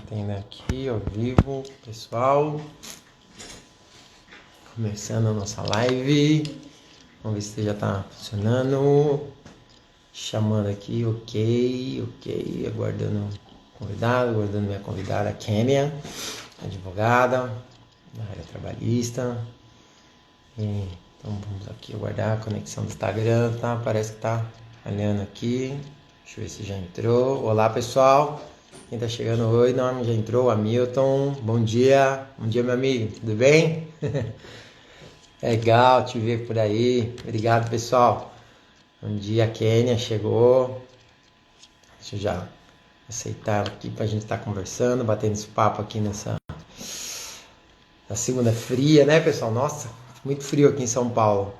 Tendo aqui ao vivo, pessoal, começando a nossa live. Vamos ver se já tá funcionando. Chamando aqui, ok, aguardando convidado, aguardando minha convidada, Kênia, advogada da área trabalhista. Então vamos aqui aguardar a conexão do Instagram, tá? Parece que tá falhando aqui. Deixa eu ver se já entrou. Olá, pessoal. Quem tá chegando, oi, nome já entrou, Hamilton. Bom dia, meu amigo, tudo bem? Legal te ver por aí. Obrigado, pessoal. Bom dia, Kênia chegou. Deixa eu já aceitar aqui pra gente estar conversando, batendo esse papo aqui na segunda fria, né, pessoal? Nossa, muito frio aqui em São Paulo.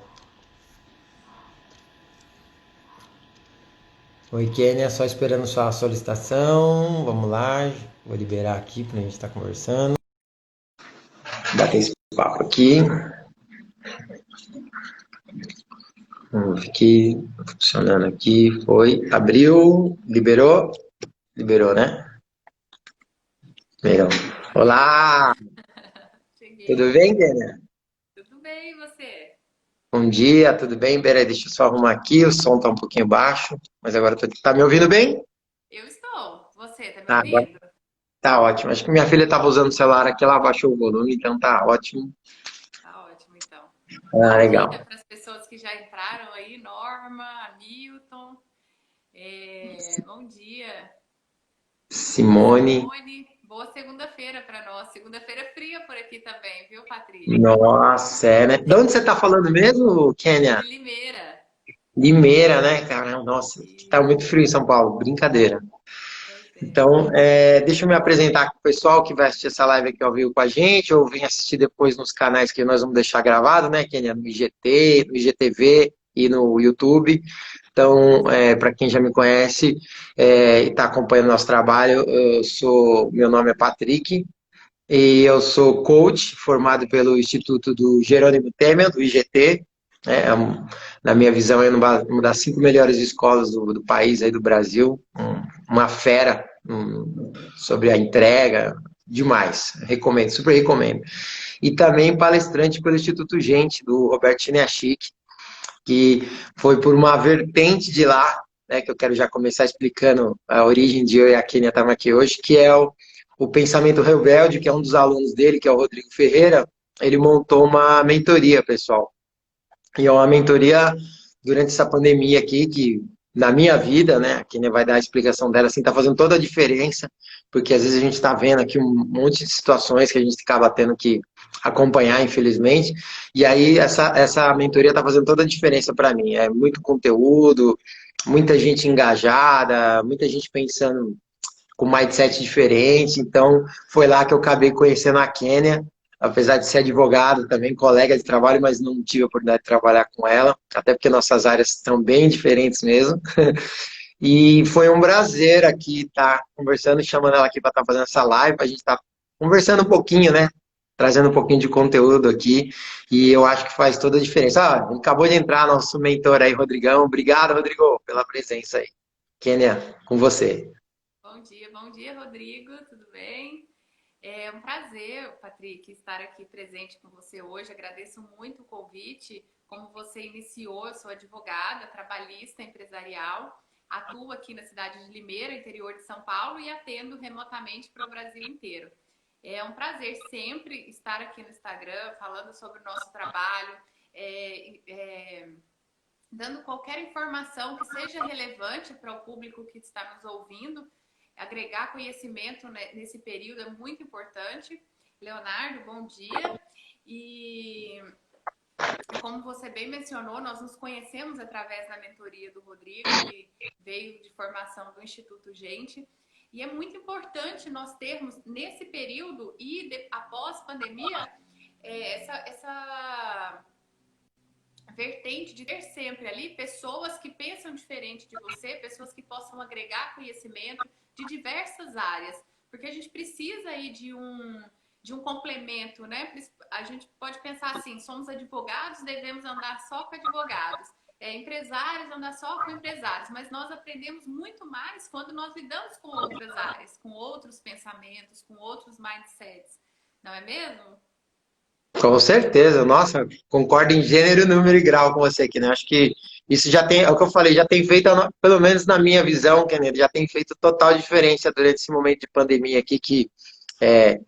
Oi, Kênia, só esperando sua solicitação. Vamos lá, vou liberar aqui pra gente estar conversando. Bater esse papo aqui. Fiquei funcionando aqui. Foi. Abriu. Liberou? Liberou, né? Liberou. Olá! Tudo Cheguei. bem, Kênia? Tudo bem, e você? Bom dia, tudo bem? Peraí, deixa eu só arrumar aqui. O som tá um pouquinho baixo, mas agora tá me ouvindo bem? Eu estou. Você, tá me Tá, agora ouvindo? tá ótimo. Acho que minha filha tava usando o celular aqui, ela abaixou o volume, então tá ótimo. Tá ótimo, então. Ah, Bom dia legal. para as pessoas que já entraram aí, Norma, Hamilton. Bom dia, Simone. Simone. Boa segunda-feira para nós. Segunda-feira fria por aqui também, viu, Patrícia? Nossa, é, né? De onde você tá falando mesmo, Kênia? De Limeira. Limeira, né, cara? Nossa, tá Isso, muito frio em São Paulo, brincadeira. pois é. Então, deixa eu me apresentar aqui pro pessoal que vai assistir essa live aqui ao vivo com a gente, ou vem assistir depois nos canais que nós vamos deixar gravado, né, Kênia? No IGT, no IGTV e no YouTube. Então, para quem já me conhece e está acompanhando nosso trabalho, meu nome é Patrick e eu sou coach formado pelo Instituto do Jerônimo Temel, do IGT. Na minha visão, é uma das 5 melhores escolas do país, aí do Brasil, uma fera sobre a entrega, demais, recomendo, super recomendo. E também palestrante pelo Instituto Gente, do Roberto Chiniachik, que foi por uma vertente de lá, né, que eu quero já começar explicando a origem de eu e a Kênia estamos aqui hoje, que é o Pensamento Rebelde, que é um dos alunos dele, que é o Rodrigo Ferreira. Ele montou uma mentoria, pessoal. E é uma mentoria durante essa pandemia aqui, que na minha vida, né, a Kênia vai dar a explicação dela, assim, tá fazendo toda a diferença, porque às vezes a gente está vendo aqui um monte de situações que a gente acaba tendo que acompanhar, infelizmente, e aí essa mentoria tá fazendo toda a diferença para mim. É muito conteúdo, muita gente engajada, muita gente pensando com mindset diferente. Então, foi lá que eu acabei conhecendo a Kênia, apesar de ser advogado, também colega de trabalho, mas não tive a oportunidade de trabalhar com ela, até porque nossas áreas estão bem diferentes mesmo. E foi um prazer aqui estar conversando, chamando ela aqui para estar fazendo essa live, para a gente estar conversando um pouquinho, né? Trazendo um pouquinho de conteúdo aqui, e eu acho que faz toda a diferença. Acabou de entrar nosso mentor aí, Rodrigão. Obrigado, Rodrigo, pela presença aí. Kênia, com você. Bom dia, Rodrigo, tudo bem? É um prazer, Patrick, estar aqui presente com você hoje. Agradeço muito o convite. Como você iniciou, eu sou advogada, trabalhista, empresarial, atuo aqui na cidade de Limeira, interior de São Paulo, e atendo remotamente para o Brasil inteiro. É um prazer sempre estar aqui no Instagram falando sobre o nosso trabalho, é, é, dando qualquer informação que seja relevante para o público que está nos ouvindo. Agregar conhecimento nesse período é muito importante. Leonardo, bom dia. E como você bem mencionou, nós nos conhecemos através da mentoria do Rodrigo, que veio de formação do Instituto Gente. E é muito importante nós termos, nesse período e após pandemia, essa vertente de ter sempre ali pessoas que pensam diferente de você, pessoas que possam agregar conhecimento de diversas áreas, porque a gente precisa aí de um complemento, né? A gente pode pensar assim, somos advogados, devemos andar só com advogados. empresários, andar só com empresários, mas nós aprendemos muito mais quando nós lidamos com outras áreas, com outros pensamentos, com outros mindsets, não é mesmo? Com certeza, nossa, concordo em gênero, número e grau com você aqui, né? Acho que isso já tem, é o que eu falei, já tem feito, pelo menos na minha visão, Kennedy, já tem feito total diferença durante esse momento de pandemia aqui, que é,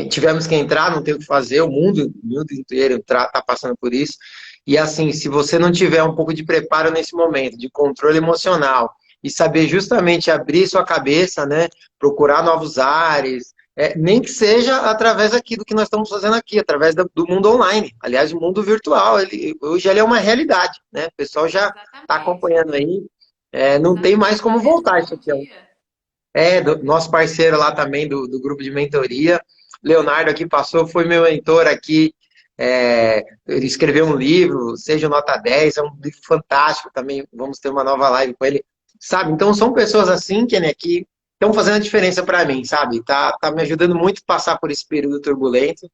tivemos que entrar, não tem o que fazer, o mundo inteiro está passando por isso. E assim, se você não tiver um pouco de preparo nesse momento, de controle emocional, e saber justamente abrir sua cabeça, né? Procurar novos ares, nem que seja através aqui do que nós estamos fazendo aqui, através do mundo online. Aliás, o mundo virtual, hoje ele é uma realidade, né? O pessoal já está Exatamente. acompanhando aí. Não tem mais Exatamente. como Vanessa, voltar isso bom aqui. dia. Nosso parceiro lá também do grupo de mentoria. Leonardo aqui passou, foi meu mentor aqui. Ele escreveu um livro, Seja Nota 10, é um livro fantástico também. Vamos ter uma nova live com ele, sabe? Então são pessoas assim, que estão fazendo a diferença para mim, sabe? Tá me ajudando muito a passar por esse período turbulento,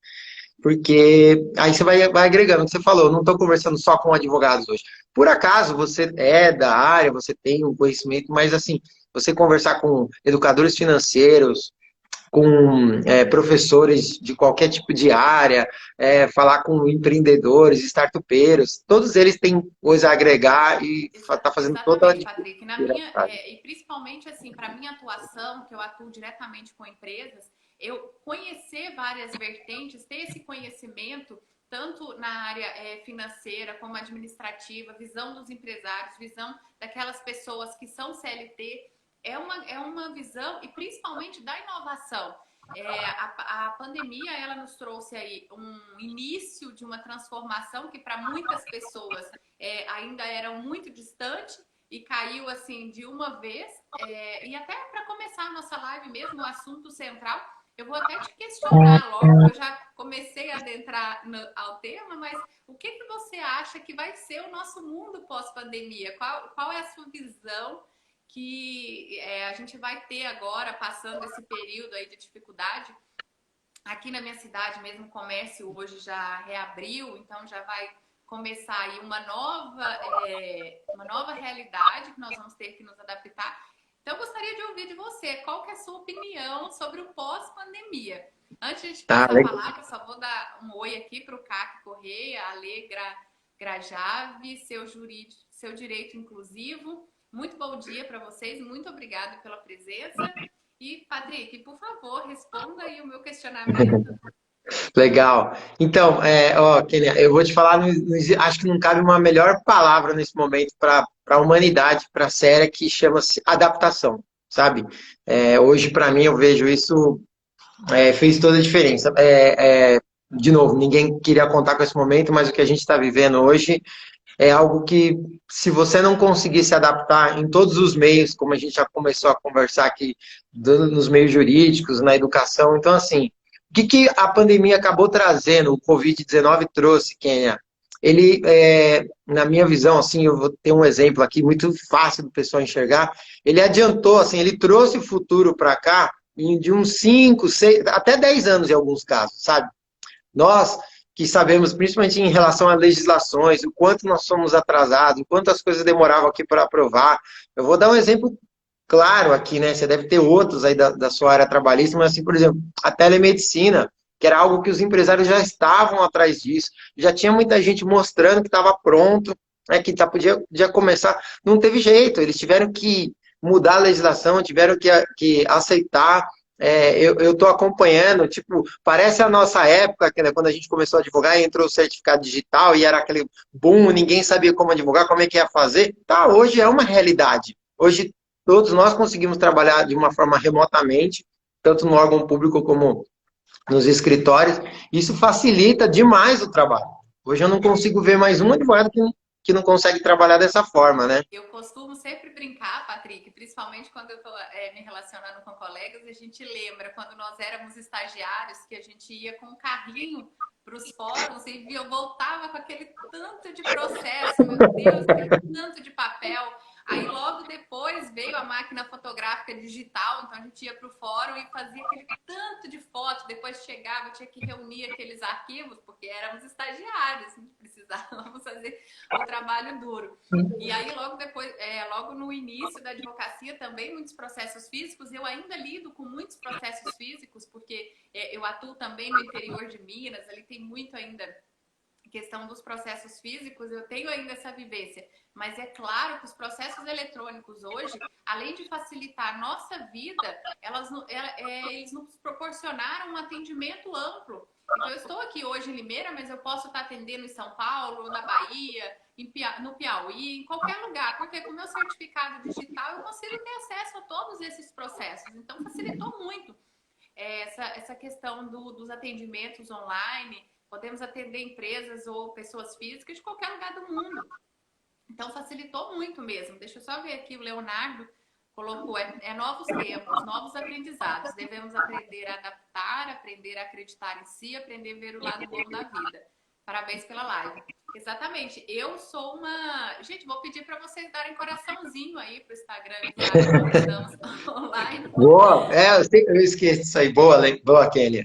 porque aí você vai agregando o que você falou. Eu não estou conversando só com advogados hoje. Por acaso você é da área, você tem um conhecimento, mas assim, você conversar com educadores financeiros, com professores de qualquer tipo de área, falar com empreendedores, startupeiros, todos eles têm coisa a agregar e está fazendo toda a Exatamente, Patrick. diferença, sabe? E principalmente assim, para minha atuação, que eu atuo diretamente com empresas, eu conhecer várias vertentes, ter esse conhecimento, tanto na área financeira como administrativa, visão dos empresários, visão daquelas pessoas que são CLT, é uma visão, e principalmente da inovação. A pandemia ela nos trouxe aí um início de uma transformação que para muitas pessoas ainda eram muito distante e caiu assim de uma vez. E até para começar a nossa live mesmo, o assunto central, eu vou até te questionar logo, que eu já comecei a adentrar ao tema, mas o que, que você acha que vai ser o nosso mundo pós-pandemia? Qual é a sua visão que a gente vai ter agora, passando esse período aí de dificuldade? Aqui na minha cidade mesmo, o comércio hoje já reabriu, então já vai começar aí uma nova realidade que nós vamos ter que nos adaptar. Então, eu gostaria de ouvir de você, qual que é a sua opinião sobre o pós-pandemia? Antes de a gente Tá, passar a palavra, só vou dar um oi aqui para o CAC Correia, a Ale Grajave, seu direito inclusivo. Muito bom dia para vocês, muito obrigada pela presença. E, Patrick, por favor, responda aí o meu questionamento. legal. Então, Kenia, eu vou te falar, acho que não cabe uma melhor palavra nesse momento para a humanidade, para a série, que chama-se adaptação, sabe? Hoje, para mim, eu vejo isso fez toda a diferença. De novo, ninguém queria contar com esse momento, mas o que a gente está vivendo hoje é algo que, se você não conseguir se adaptar em todos os meios, como a gente já começou a conversar aqui, nos meios jurídicos, na educação, então, assim, o que a pandemia acabou trazendo, o Covid-19 trouxe, Kênia? Ele, na minha visão, assim, eu vou ter um exemplo aqui muito fácil do pessoal enxergar, ele adiantou, assim, ele trouxe o futuro para cá de uns 5, 6, até 10 anos em alguns casos, sabe? Nós que sabemos, principalmente em relação a legislações, o quanto nós somos atrasados, o quanto as coisas demoravam aqui para aprovar. Eu vou dar um exemplo claro aqui, né? Você deve ter outros aí da sua área trabalhista, mas assim, por exemplo, a telemedicina, que era algo que os empresários já estavam atrás disso, já tinha muita gente mostrando que estava pronto, que já podia começar. Não teve jeito, eles tiveram que mudar a legislação, tiveram que aceitar. Eu estou acompanhando, tipo, parece a nossa época, né, quando a gente começou a advogar e entrou o certificado digital e era aquele boom, ninguém sabia como advogar, como é que ia fazer. Tá, hoje é uma realidade. Hoje todos nós conseguimos trabalhar de uma forma remotamente, tanto no órgão público como nos escritórios. Isso facilita demais o trabalho. Hoje eu não consigo ver mais um advogado que não consegue trabalhar dessa forma, né? Eu costumo sempre brincar, Patrick, principalmente quando eu estou me relacionando com colegas, a gente lembra quando nós éramos estagiários que a gente ia com um carrinho para os fóruns e eu voltava com aquele tanto de processo, meu Deus, aquele tanto de papel. Aí logo depois veio a máquina fotográfica digital, então a gente ia para o fórum e fazia aquele tanto de fotos, depois chegava, tinha que reunir aqueles arquivos, porque éramos estagiários, a gente precisar, vamos fazer o trabalho duro. E aí, logo depois, logo no início da advocacia, também muitos processos físicos. Eu ainda lido com muitos processos físicos, porque eu atuo também no interior de Minas, ali tem muito ainda questão dos processos físicos, eu tenho ainda essa vivência. Mas é claro que os processos eletrônicos hoje, além de facilitar a nossa vida, eles nos proporcionaram um atendimento amplo. Então, eu estou aqui hoje em Limeira, mas eu posso estar atendendo em São Paulo, na Bahia, no Piauí, em qualquer lugar, porque com o meu certificado digital eu consigo ter acesso a todos esses processos. Então, facilitou muito essa questão dos atendimentos online. Podemos atender empresas ou pessoas físicas de qualquer lugar do mundo. Então, facilitou muito mesmo. Deixa eu só ver aqui, o Leonardo colocou, novos tempos, novos aprendizados. Devemos aprender a adaptar, aprender a acreditar em si, aprender a ver o lado bom da vida. Parabéns pela live. Exatamente. Eu sou uma... Gente, vou pedir para vocês darem coraçãozinho aí pro Instagram, que estamos online. Boa! Eu esqueci isso aí. Boa, Kênia.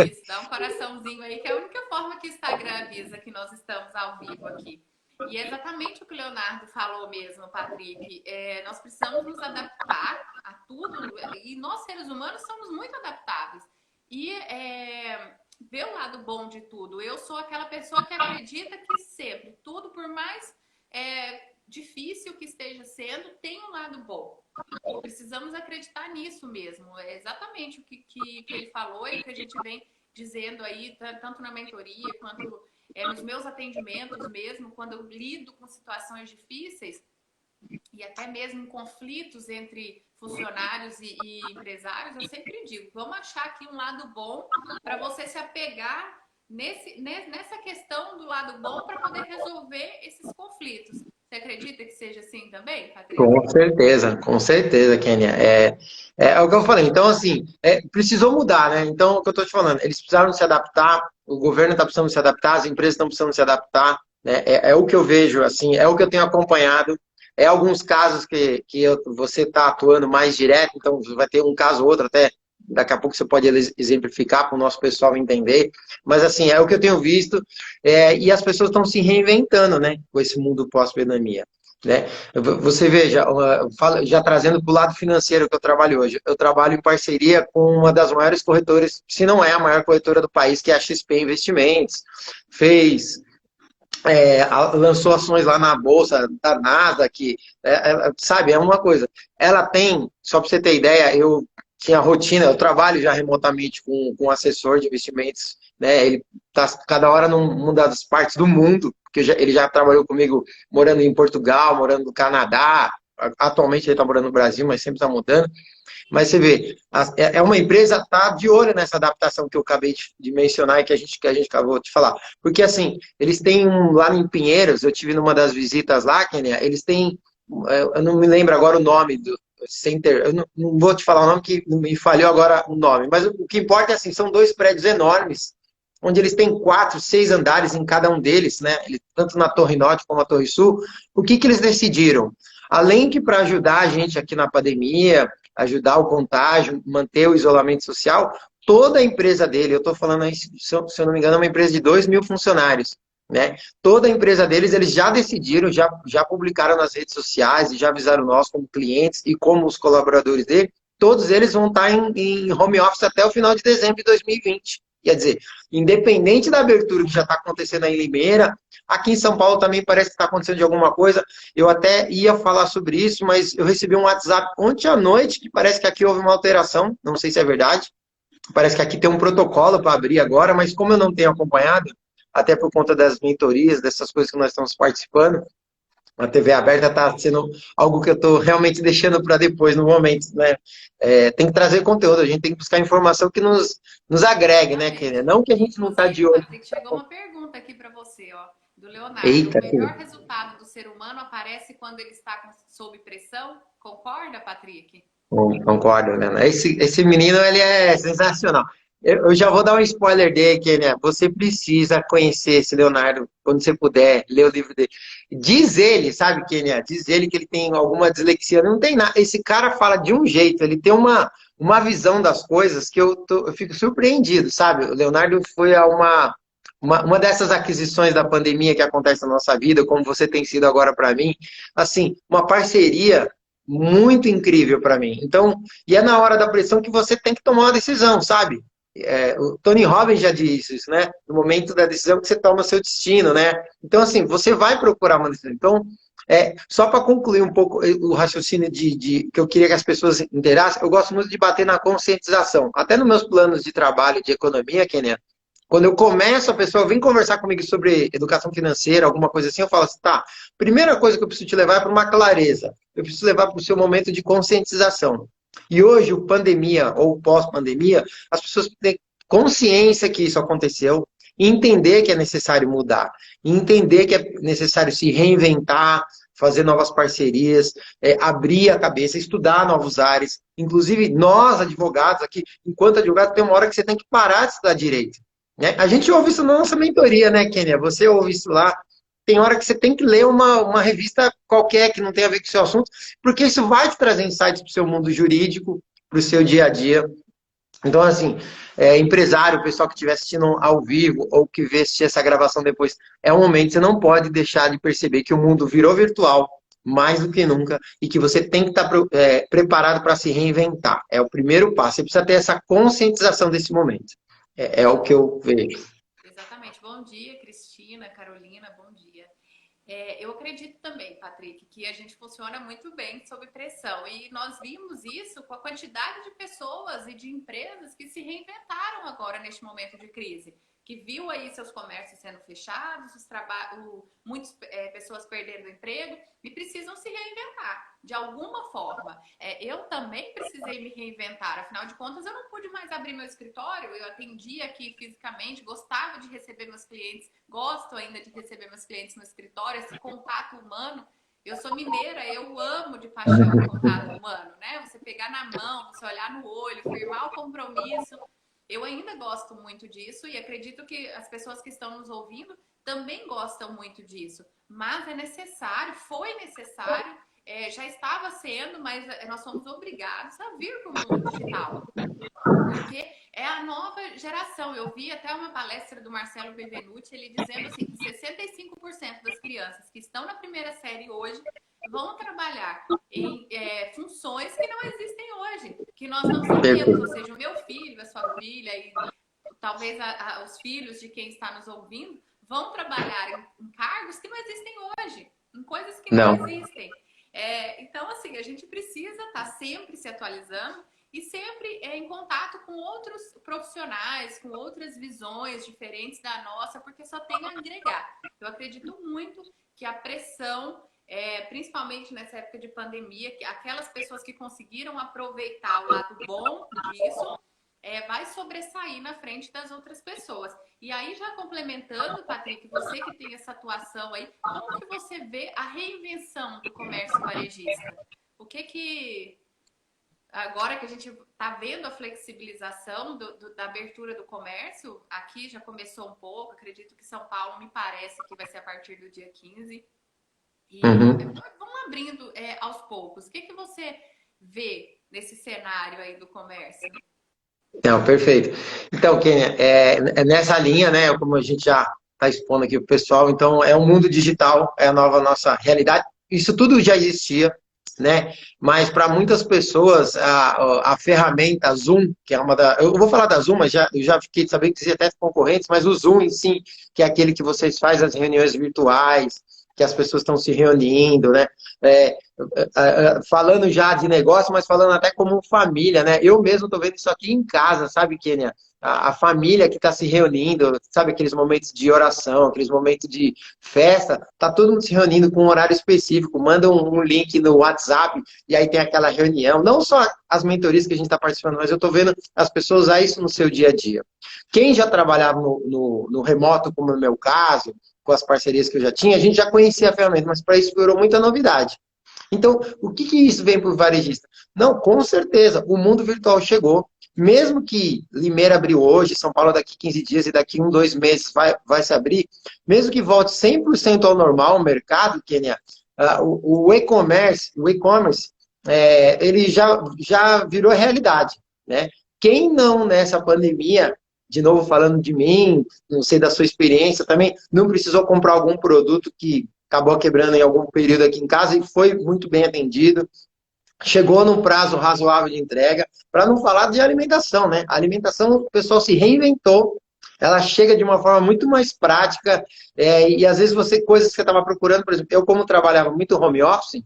Isso, dá um coraçãozinho aí, que é a única forma que o Instagram avisa que nós estamos ao vivo aqui. E é exatamente o que o Leonardo falou mesmo, Patrick. Nós precisamos nos adaptar a tudo, e nós, seres humanos, somos muito adaptáveis. E ver o lado bom de tudo. Eu sou aquela pessoa que acredita que sempre, tudo, por mais difícil que esteja sendo, tem um lado bom. E precisamos acreditar nisso mesmo. É exatamente o que ele falou e o que a gente vem dizendo aí, tanto na mentoria quanto nos meus atendimentos mesmo, quando eu lido com situações difíceis e até mesmo em conflitos entre funcionários e empresários, eu sempre digo, vamos achar aqui um lado bom para você se apegar nessa questão do lado bom para poder resolver esses conflitos. Você acredita que seja assim também, Patrícia? Com certeza, Kênia. É o que eu falei. Então, assim, precisou mudar, né? Então, o que eu estou te falando, eles precisaram se adaptar, o governo está precisando se adaptar, as empresas estão precisando se adaptar, né? É o que eu vejo, assim, é o que eu tenho acompanhado. Alguns casos que você está atuando mais direto, então vai ter um caso ou outro, até daqui a pouco você pode exemplificar para o nosso pessoal entender. Mas, assim, é o que eu tenho visto, e as pessoas estão se reinventando, né, com esse mundo pós-pandemia. Né? Você veja, já trazendo para o lado financeiro que eu trabalho hoje, eu trabalho em parceria com uma das maiores corretoras, se não é a maior corretora do país, que é a XP Investimentos, lançou ações lá na bolsa da Nasdaq, sabe, é uma coisa. Ela tem, só para você ter ideia, eu tinha rotina, eu trabalho já remotamente com um assessor de investimentos, né? Ele está cada hora numa das partes do mundo, porque ele já trabalhou comigo morando em Portugal, morando no Canadá, atualmente ele está morando no Brasil, mas sempre está mudando. Mas você vê, uma empresa está de olho nessa adaptação que eu acabei de mencionar e que a gente acabou de falar. Porque, assim, eles têm lá em Pinheiros, eu tive numa das visitas lá, Kênia, eles têm, eu não me lembro agora o nome do center, eu não vou te falar o nome, que me falhou agora o nome, mas o que importa é assim, são 2 prédios enormes, onde eles têm 4, 6 andares em cada um deles, né? Tanto na Torre Norte como na Torre Sul. O que eles decidiram? Além que para ajudar a gente aqui na pandemia, ajudar o contágio, manter o isolamento social, toda a empresa dele, eu estou falando aí, se eu não me engano, é uma empresa de 2.000 funcionários, né? Toda a empresa deles, eles já decidiram, já publicaram nas redes sociais e já avisaram nós como clientes e como os colaboradores dele, todos eles vão estar em home office até o final de dezembro de 2020. Quer dizer, independente da abertura que já está acontecendo aí em Limeira, aqui em São Paulo também parece que está acontecendo de alguma coisa. Eu até ia falar sobre isso, mas eu recebi um WhatsApp ontem à noite que parece que aqui houve uma alteração, não sei se é verdade. Parece que aqui tem um protocolo para abrir agora, mas como eu não tenho acompanhado, até por conta das mentorias, dessas coisas que nós estamos participando, a TV aberta está sendo algo que eu estou realmente deixando para depois, no momento, né? Tem que trazer conteúdo, a gente tem que buscar informação que nos agregue, né, Kênia? Não que a gente não está de olho. Patrick, chegou uma pergunta aqui para você, ó, do Leonardo. Eita, o melhor resultado do ser humano aparece quando ele está sob pressão? Concorda, Patrick? Concordo, né? Esse menino, ele é sensacional. Eu já vou dar um spoiler dele, Kênia. Você precisa conhecer esse Leonardo quando você puder, ler o livro dele. Diz ele, sabe, Kênia? Diz ele que ele tem alguma dislexia. Não tem nada. Esse cara fala de um jeito, ele tem uma visão das coisas que eu fico surpreendido, sabe? O Leonardo foi a uma dessas aquisições da pandemia que acontece na nossa vida, como você tem sido agora para mim, assim, uma parceria muito incrível para mim. Então, e é na hora da pressão que você tem que tomar uma decisão, sabe? O Tony Robbins já disse isso, né? No momento da decisão que você toma o seu destino, né? Então, assim, você vai procurar uma decisão. Então, só para concluir um pouco o raciocínio que eu queria que as pessoas entendessem, eu gosto muito de bater na conscientização. Até nos meus planos de trabalho de economia, Kenia, quando eu começo, a pessoa vem conversar comigo sobre educação financeira, alguma coisa assim, eu falo assim, tá, primeira coisa que eu preciso te levar é para uma clareza. Eu preciso levar para o seu momento de conscientização. E hoje, o pandemia ou pós-pandemia, as pessoas têm consciência que isso aconteceu, e entender que é necessário mudar, e entender que é necessário se reinventar, fazer novas parcerias, abrir a cabeça, estudar novos ares. Inclusive, nós, advogados aqui, enquanto advogado, tem uma hora que você tem que parar de estudar direito. Né? A gente ouve isso na nossa mentoria, né, Kênia? Você ouve isso lá. Tem hora que você tem que ler uma revista qualquer que não tenha a ver com o seu assunto, porque isso vai te trazer insights para o seu mundo jurídico, para o seu dia a dia. Então, assim, empresário, pessoal que estiver assistindo ao vivo ou que vê assistir essa gravação depois, é um momento, você não pode deixar de perceber que o mundo virou virtual mais do que nunca e que você tem que estar preparado para se reinventar. É o primeiro passo. Você precisa ter essa conscientização desse momento. É o que eu vejo. Exatamente. Bom dia, Cristina, Carolina, bom dia. Eu acredito também, Patrick, que a gente funciona muito bem sob pressão. E nós vimos isso com a quantidade de pessoas e de empresas que se reinventaram agora neste momento de crise. Que viu aí seus comércios sendo fechados, muitas pessoas perdendo o emprego e precisam se reinventar de alguma forma. Eu também precisei me reinventar, afinal de contas eu não pude mais abrir meu escritório, eu atendia aqui fisicamente, gostava de receber meus clientes, gosto ainda de receber meus clientes no escritório, esse contato humano. Eu sou mineira, eu amo de paixão o contato humano, né? Você pegar na mão, você olhar no olho, firmar o compromisso. Eu ainda gosto muito disso e acredito que as pessoas que estão nos ouvindo também gostam muito disso. Mas é necessário, foi necessário, já estava sendo, mas nós somos obrigados a vir para o mundo digital. Porque é a nova geração. Eu vi até uma palestra do Marcelo Benvenuti, ele dizendo assim, que 65% das crianças que estão na primeira série hoje vão trabalhar em funções que não existem hoje, que nós não sabemos, ou seja, o meu filho, a sua filha e talvez os filhos de quem está nos ouvindo vão trabalhar em cargos que não existem hoje, em coisas que não existem. Então, assim, a gente precisa estar sempre se atualizando e sempre em contato com outros profissionais, com outras visões diferentes da nossa, porque só tem a agregar. Eu acredito muito que a pressão, principalmente nessa época de pandemia, que aquelas pessoas que conseguiram aproveitar o lado bom disso, vai sobressair na frente das outras pessoas. E aí, já complementando, Patrick, você que tem essa atuação aí, como que você vê a reinvenção do comércio varejista? O que agora que a gente está vendo a flexibilização da abertura do comércio, aqui já começou um pouco, acredito que São Paulo me parece que vai ser a partir do dia 15. E vamos abrindo aos poucos. O que você vê nesse cenário aí do comércio? Não, perfeito. Então, Kênia, é nessa linha, né, como a gente já está expondo aqui para o pessoal, então é o mundo digital, é a nova nossa realidade. Isso tudo já existia, né? Mas para muitas pessoas a ferramenta Zoom, que é uma da. Eu vou falar da Zoom, mas eu já fiquei sabendo que existia até concorrentes, mas o Zoom em si, que é aquele que vocês fazem as reuniões virtuais, que as pessoas estão se reunindo, né? Falando já de negócio, mas falando até como família, né? Eu mesmo estou vendo isso aqui em casa, sabe, Kênia? A família que está se reunindo, sabe, aqueles momentos de oração, aqueles momentos de festa, tá todo mundo se reunindo com um horário específico, manda um link no WhatsApp e aí tem aquela reunião. Não só as mentorias que a gente está participando, mas eu estou vendo as pessoas usar isso no seu dia a dia. Quem já trabalhava no remoto, como no meu caso, com as parcerias que eu já tinha, a gente já conhecia a ferramenta, mas para isso virou muita novidade. Então, o que isso vem para o varejista? Não, com certeza, o mundo virtual chegou. Mesmo que Limeira abriu hoje, São Paulo daqui 15 dias e daqui 2 meses vai se abrir, mesmo que volte 100% ao normal o mercado, Kênia, o e-commerce, ele já virou realidade. Né? Quem não nessa pandemia de novo falando de mim, não sei da sua experiência também, não precisou comprar algum produto que acabou quebrando em algum período aqui em casa e foi muito bem atendido. Chegou num prazo razoável de entrega, para não falar de alimentação, né? A alimentação, o pessoal se reinventou, ela chega de uma forma muito mais prática, e às vezes coisas que você estava procurando, por exemplo, eu como trabalhava muito home office,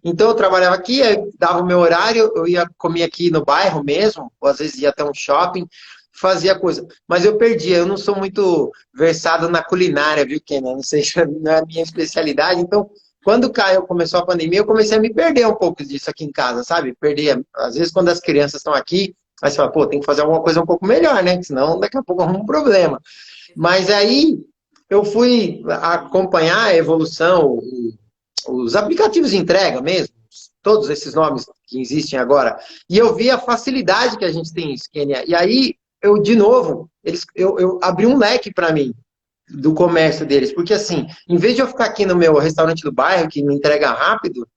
então eu trabalhava aqui, dava o meu horário, eu ia comer aqui no bairro mesmo, ou às vezes ia até um shopping, fazia coisa. Mas eu perdia, eu não sou muito versado na culinária, viu, Kenan? Não sei se não é a minha especialidade, então quando caiu, começou a pandemia, eu comecei a me perder um pouco disso aqui em casa, sabe? Perder, às vezes quando as crianças estão aqui, aí você fala, pô, tem que fazer alguma coisa um pouco melhor, né? Senão daqui a pouco arruma um problema. Mas aí eu fui acompanhar a evolução, os aplicativos de entrega mesmo, todos esses nomes que existem agora, e eu vi a facilidade que a gente tem isso, Kenia. E aí, eu, de novo, eu abri um leque para mim do comércio deles, porque assim, em vez de eu ficar aqui no meu restaurante do bairro, que me entrega rápido,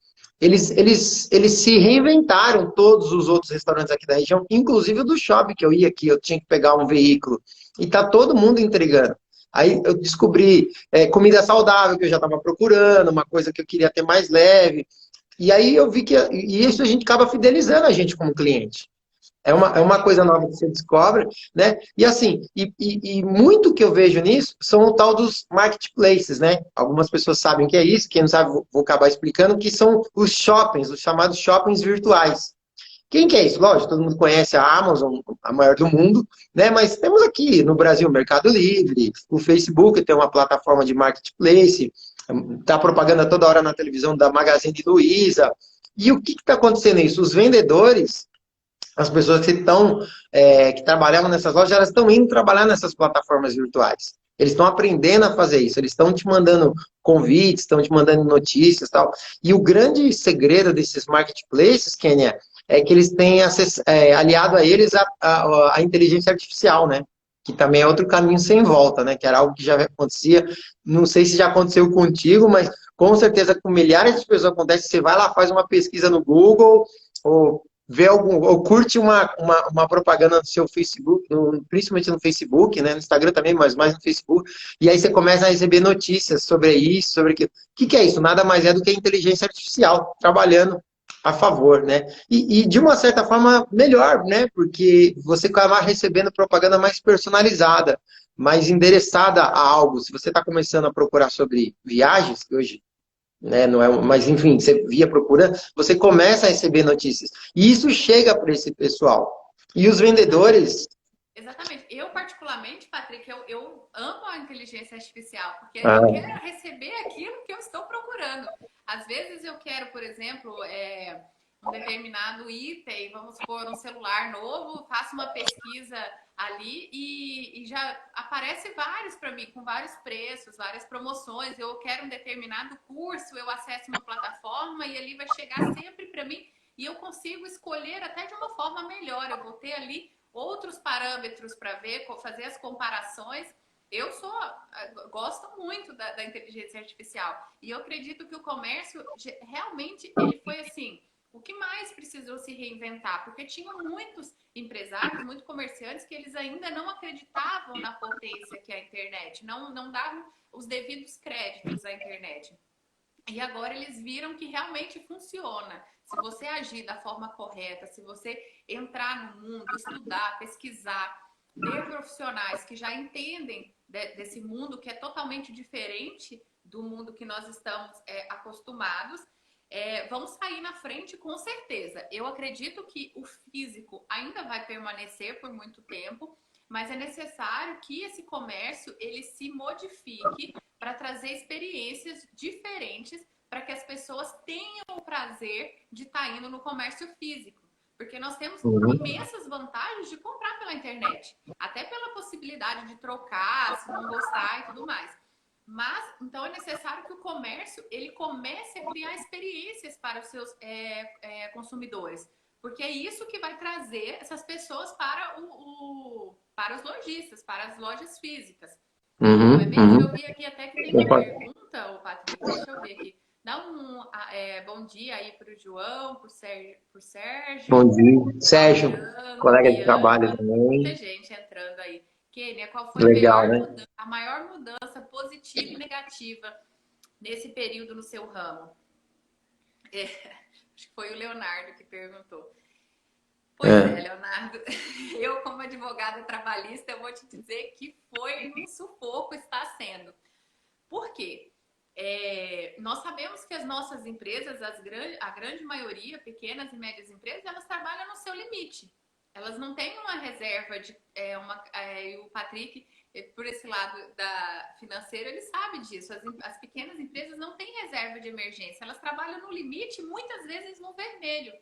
eles se reinventaram, todos os outros restaurantes aqui da região, inclusive o do shopping que eu ia aqui, eu tinha que pegar um veículo, e tá todo mundo entregando. Aí eu descobri comida saudável que eu já estava procurando, uma coisa que eu queria ter mais leve. E aí eu vi que e isso a gente acaba fidelizando a gente como cliente. É uma coisa nova que você descobre, né? E assim, muito que eu vejo nisso são o tal dos marketplaces, né? Algumas pessoas sabem o que é isso, quem não sabe, vou acabar explicando, que são os shoppings, os chamados shoppings virtuais. Quem que é isso? Lógico, todo mundo conhece a Amazon, a maior do mundo, né? Mas temos aqui no Brasil o Mercado Livre, o Facebook tem uma plataforma de marketplace, tá propaganda toda hora na televisão da Magazine Luiza. E o que está acontecendo isso? Os vendedores, as pessoas que estão, que trabalhavam nessas lojas, elas estão indo trabalhar nessas plataformas virtuais. Eles estão aprendendo a fazer isso, eles estão te mandando convites, estão te mandando notícias e tal. E o grande segredo desses marketplaces, Kenia, é que eles têm aliado a eles a inteligência artificial, né? Que também é outro caminho sem volta, né? Que era algo que já acontecia, não sei se já aconteceu contigo, mas com certeza com milhares de pessoas acontece, você vai lá, faz uma pesquisa no Google, ou vê ou curte uma propaganda no seu Facebook, principalmente no Facebook, né? No Instagram também, mas mais no Facebook, e aí você começa a receber notícias sobre isso, sobre aquilo. O que é isso? Nada mais é do que a inteligência artificial trabalhando a favor, né? E de uma certa forma melhor, né? Porque você acaba recebendo propaganda mais personalizada, mais endereçada a algo. Se você está começando a procurar sobre viagens, que hoje, né, não é, mas enfim, você via procurando, você começa a receber notícias. E isso chega para esse pessoal. E os vendedores. Exatamente. Eu, particularmente, Patrick, eu amo a inteligência artificial, porque Ah, eu quero receber aquilo que eu estou procurando. Às vezes eu quero, por exemplo, um determinado item, vamos supor, um celular novo, faço uma pesquisa ali e já aparece vários para mim, com vários preços, várias promoções. Eu quero um determinado curso, eu acesso uma plataforma e ali vai chegar sempre para mim e eu consigo escolher até de uma forma melhor. Eu vou ter ali outros parâmetros para ver, fazer as comparações. Gosto muito da inteligência artificial e eu acredito que o comércio realmente ele foi assim, o que mais precisou se reinventar, porque tinham muitos empresários, muitos comerciantes que eles ainda não acreditavam na potência que é a internet, não davam os devidos créditos à internet. E agora eles viram que realmente funciona. Se você agir da forma correta, se você entrar no mundo, estudar, pesquisar, ter profissionais que já entendem desse mundo que é totalmente diferente do mundo que nós estamos acostumados, vão sair na frente com certeza. Eu acredito que o físico ainda vai permanecer por muito tempo, mas é necessário que esse comércio ele se modifique para trazer experiências diferentes para que as pessoas tenham o prazer de estar indo no comércio físico. Porque nós temos imensas vantagens de comprar pela internet. Até pela possibilidade de trocar, se não gostar e tudo mais. Mas, então, é necessário que o comércio ele comece a criar experiências para os seus consumidores. Porque é isso que vai trazer essas pessoas para os lojistas, para as lojas físicas. Não é mesmo? Eu vi aqui até que tem uma pergunta, Patrick, deixa eu ver aqui. Dá um bom dia aí para o João, para o Bom Sérgio, dia. Sérgio, Adriano, colega de trabalho Bianca, muita também. gente entrando aí. Kênia, qual foi Legal, né? a maior mudança positiva e negativa nesse período no seu ramo? É, acho que foi o Leonardo que perguntou. Pois é, É. Leonardo, eu como advogada trabalhista, eu vou te dizer que foi um sufoco, está sendo. Por quê? Nós sabemos que as nossas empresas, a grande maioria, pequenas e médias empresas, elas trabalham no seu limite. Elas não têm uma reserva de o Patrick, por esse lado da financeiro, ele sabe disso. As pequenas empresas não têm reserva de emergência. Elas trabalham no limite, muitas vezes no vermelho.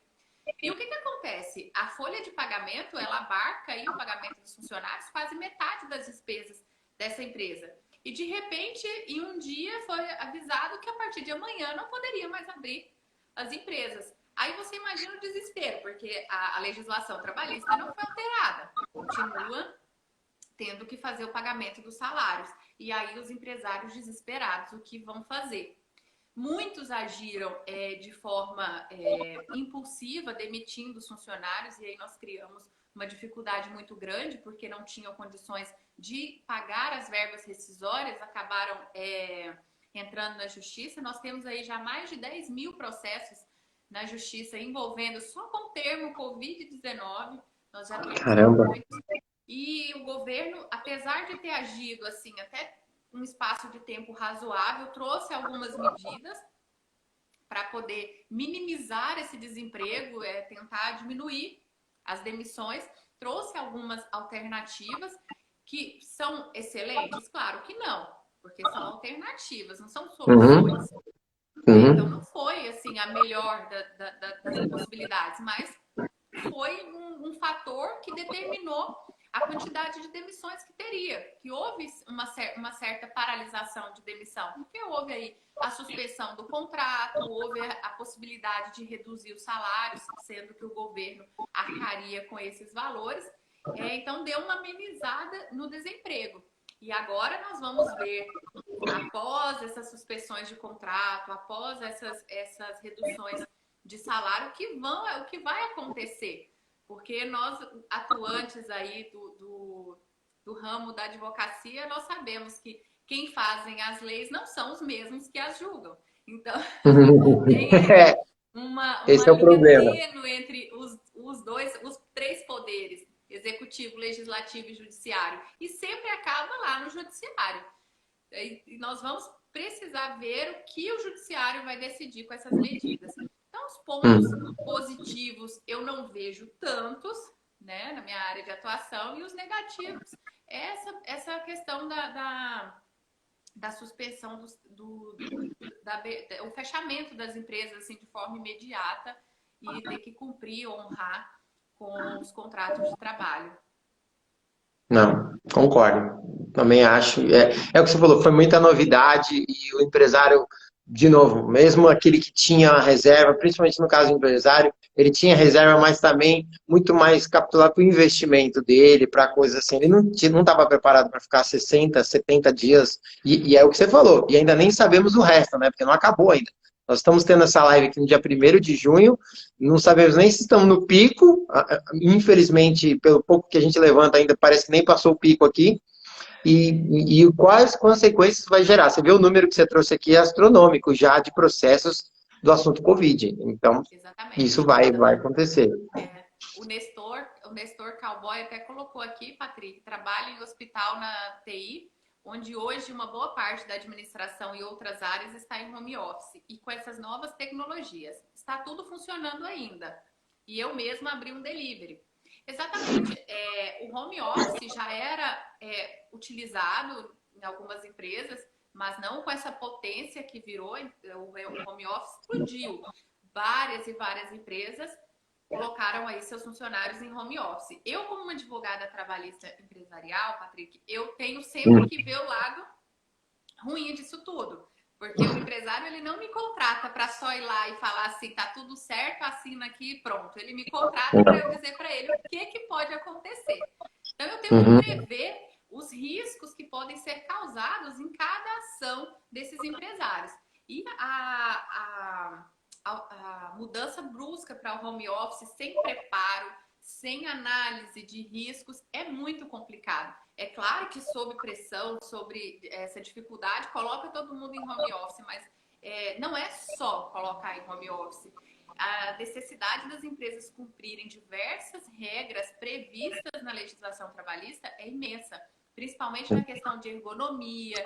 E o que acontece? A folha de pagamento, ela abarca aí o pagamento dos funcionários, quase metade das despesas dessa empresa. E de repente, em um dia, foi avisado que a partir de amanhã não poderia mais abrir as empresas. Aí você imagina o desespero, porque a legislação trabalhista não foi alterada. Continua tendo que fazer o pagamento dos salários. E aí os empresários desesperados, o que vão fazer? Muitos agiram de forma impulsiva, demitindo os funcionários, e aí nós criamos uma dificuldade muito grande, porque não tinham condições de pagar as verbas rescisórias, acabaram entrando na justiça. Nós temos aí já mais de 10 mil processos na justiça envolvendo só com o termo Covid-19, nós já temos aí Caramba. muitos. E o governo, apesar de ter agido assim, até um espaço de tempo razoável, trouxe algumas medidas para poder minimizar esse desemprego, tentar diminuir as demissões, trouxe algumas alternativas que são excelentes? Claro que não, porque são alternativas, não são Uhum, soluções. Então uhum. não foi assim a melhor das possibilidades, mas foi um fator que determinou a quantidade de demissões que teria, que houve uma certa paralisação de demissão, porque houve aí a suspensão do contrato, houve a possibilidade de reduzir os salários, sendo que o governo arcaria com esses valores, então deu uma amenizada no desemprego. E agora nós vamos ver, após essas suspensões de contrato, após essas reduções de salário, o que vai acontecer. Porque nós, atuantes aí do ramo da advocacia, nós sabemos que quem fazem as leis não são os mesmos que as julgam. Então, tem aí É, uma esse é o linha problema. tênue entre os três poderes, executivo, legislativo e judiciário. E sempre acaba lá no judiciário. E nós vamos precisar ver o que o judiciário vai decidir com essas medidas. Então, os pontos Hum, positivos eu não vejo tantos, né, na minha área de atuação, e os negativos é essa questão da suspensão o fechamento das empresas assim, de forma imediata e ter que cumprir, honrar com os contratos de trabalho. não, concordo. Também acho. É o que você falou, foi muita novidade e o empresário, de novo, mesmo aquele que tinha a reserva, principalmente no caso do empresário, ele tinha reserva, mas também muito mais capitulado para o investimento dele, para coisas assim. Ele não estava preparado para ficar 60, 70 dias, e é o que você falou, e ainda nem sabemos o resto, né? Porque não acabou ainda. Nós estamos tendo essa live aqui no dia 1º de junho, não sabemos nem se estamos no pico, infelizmente, pelo pouco que a gente levanta ainda, parece que nem passou o pico aqui, e quais consequências vai gerar. Você vê o número que você trouxe aqui é astronômico já de processos do assunto Covid. Então, isso Exatamente. vai acontecer. O Nestor Cowboy até colocou aqui, Patrick, trabalha em hospital na TI, onde hoje uma boa parte da administração e outras áreas está em home office. E com essas novas tecnologias, está tudo funcionando ainda. E eu mesma abri um delivery. Exatamente. O home office já era utilizado em algumas empresas, mas não com essa potência que virou. O home office explodiu. Várias e várias empresas colocaram aí seus funcionários em home office. Eu, como uma advogada trabalhista empresarial, Patrick, eu tenho sempre que ver o lado ruim disso tudo. Porque o empresário, ele não me contrata para só ir lá e falar assim, tá tudo certo, assina aqui e pronto. Ele me contrata para eu dizer para ele o que pode acontecer. Então, eu tenho que Uhum. prever os riscos que podem ser causados em cada ação desses empresários. E a mudança brusca para o home office, sem preparo, sem análise de riscos, é muito complicado. É claro que sob pressão, sobre essa dificuldade, coloca todo mundo em home office, mas não é só colocar em home office. A necessidade das empresas cumprirem diversas regras previstas na legislação trabalhista é imensa, principalmente na questão de ergonomia,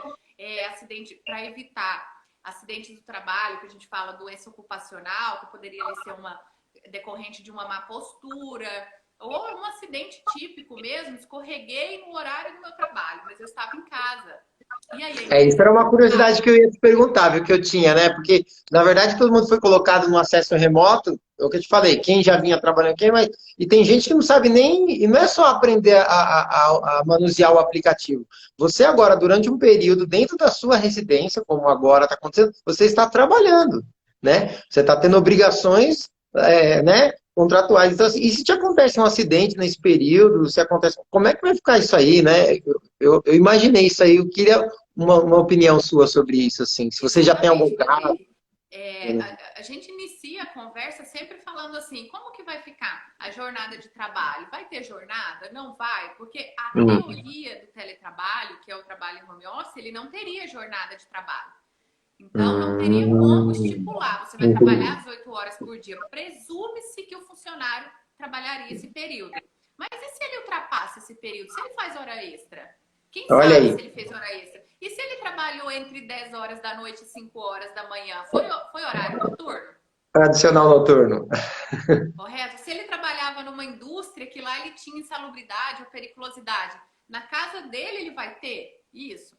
acidente, para evitar acidentes do trabalho, que a gente fala doença ocupacional, que poderia ser uma decorrente de uma má postura, ou um acidente típico mesmo, escorreguei no horário do meu trabalho, mas eu estava em casa. E aí, Isso era uma curiosidade que eu ia te perguntar, viu, que eu tinha, né? Porque, na verdade, todo mundo foi colocado no acesso remoto, é o que eu te falei, quem já vinha trabalhando, e tem gente que não sabe nem, e não é só aprender a manusear o aplicativo. Você agora, durante um período, dentro da sua residência, como agora está acontecendo, você está trabalhando, né? Você está tendo obrigações, né, contratuais. Então, assim, e se te acontece um acidente nesse período, se acontece, como é que vai ficar isso aí, né? Eu imaginei isso aí, eu queria uma opinião sua sobre isso, assim. Se você já tem algum exatamente, caso. Patrick. A gente inicia a conversa sempre falando assim, como que vai ficar a jornada de trabalho? Vai ter jornada? Não vai? Porque a Hum, teoria do teletrabalho, que é o trabalho em home office, ele não teria jornada de trabalho. Então, não teria como hum, estipular. Você vai entendi. trabalhar as 8 horas por dia. Presume-se que o funcionário trabalharia esse período. Mas e se ele ultrapassa esse período? Se ele faz hora extra? Quem Olha sabe se aí, ele fez hora extra? E se ele trabalhou entre 10 horas da noite e 5 horas da manhã? Foi horário noturno? tradicional noturno. Correto? Se ele trabalhava numa indústria que lá ele tinha insalubridade ou periculosidade, na casa dele ele vai ter isso?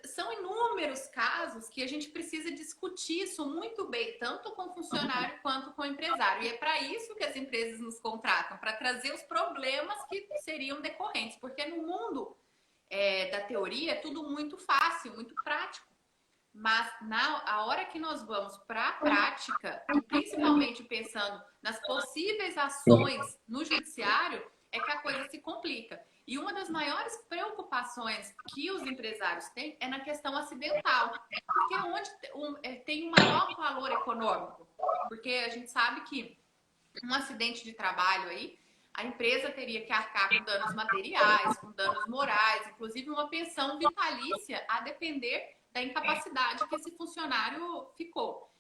São inúmeros casos que a gente precisa discutir isso muito bem, tanto com o funcionário quanto com o empresário. E é para isso que as empresas nos contratam, para trazer os problemas que seriam decorrentes. Porque no mundo da teoria é tudo muito fácil, muito prático. Mas a hora que nós vamos para a prática, e principalmente pensando nas possíveis ações no judiciário, é que a coisa se complica. E uma das maiores preocupações que os empresários têm é na questão acidental, porque é onde tem o maior valor econômico. Porque a gente sabe que um acidente de trabalho aí, a empresa teria que arcar com danos materiais, com danos morais, inclusive uma pensão vitalícia a depender da incapacidade que esse funcionário ficou.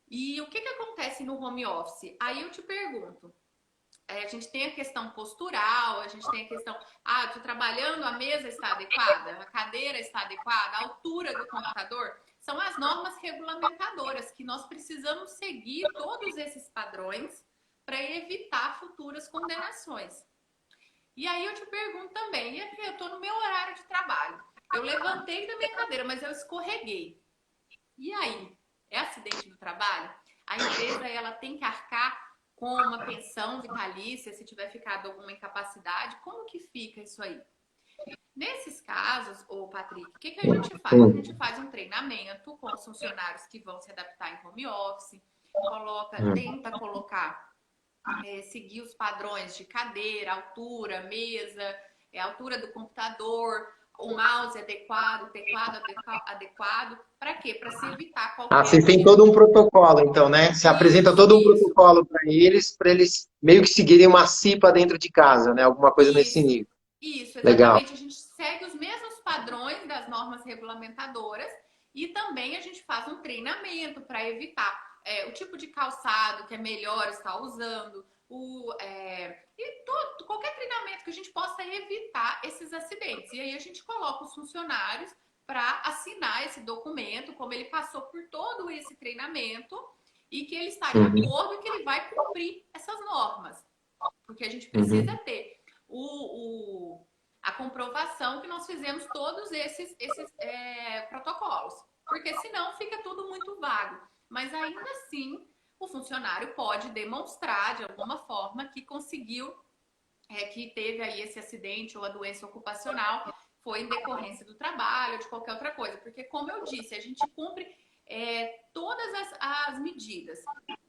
E o que acontece no home office? Aí eu te pergunto, a gente tem a questão postural, a gente tem a questão, estou trabalhando, a mesa está adequada, a cadeira está adequada, a altura do computador. São as normas regulamentadoras que nós precisamos seguir todos esses padrões para evitar futuras condenações. E aí eu te pergunto também, eu estou no meu horário de trabalho, eu levantei da minha cadeira, mas eu escorreguei. E aí? É acidente do trabalho? A empresa ela tem que arcar com uma pensão vitalícia se tiver ficado alguma incapacidade? Como que fica isso aí? Nesses casos, ô Patrick, o que a gente faz? A gente Hum, faz um treinamento com os funcionários que vão se adaptar em home office, hum. tenta colocar, seguir os padrões de cadeira, altura, mesa, altura do computador, o mouse adequado, o teclado adequado. Para quê? Para se evitar Ah, qualquer vocês têm tipo todo um de. protocolo, então, né? Você apresenta Isso, todo um isso, protocolo para eles meio que seguirem uma CIPA dentro de casa, né? Alguma coisa nesse isso, nível. isso, Legal. exatamente. A gente segue os mesmos padrões das normas regulamentadoras e também a gente faz um treinamento para evitar o tipo de calçado que é melhor estar usando, qualquer treinamento que a gente possa evitar esses acidentes. E aí a gente coloca os funcionários para assinar esse documento, como ele passou por todo esse treinamento e que ele está de Uhum, acordo e que ele vai cumprir essas normas. Porque a gente precisa uhum, ter a comprovação que nós fizemos todos esses protocolos. Porque senão fica tudo muito vago. Mas ainda assim, o funcionário pode demonstrar de alguma forma que conseguiu, que teve aí esse acidente ou a doença ocupacional foi em decorrência do trabalho ou de qualquer outra coisa. Porque, como eu disse, a gente cumpre todas as medidas.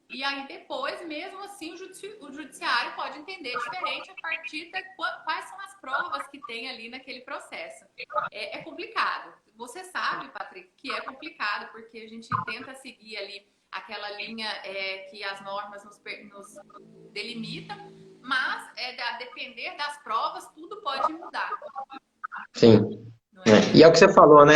E aí depois, mesmo assim, o judiciário pode entender diferente a partir de quais são as provas que tem ali naquele processo. É complicado. você sabe, Patrick, que é complicado, porque a gente tenta seguir ali aquela linha que as normas nos delimitam, mas a depender das provas, tudo pode mudar, Sim. não é É. E é o mesmo? que você falou, né?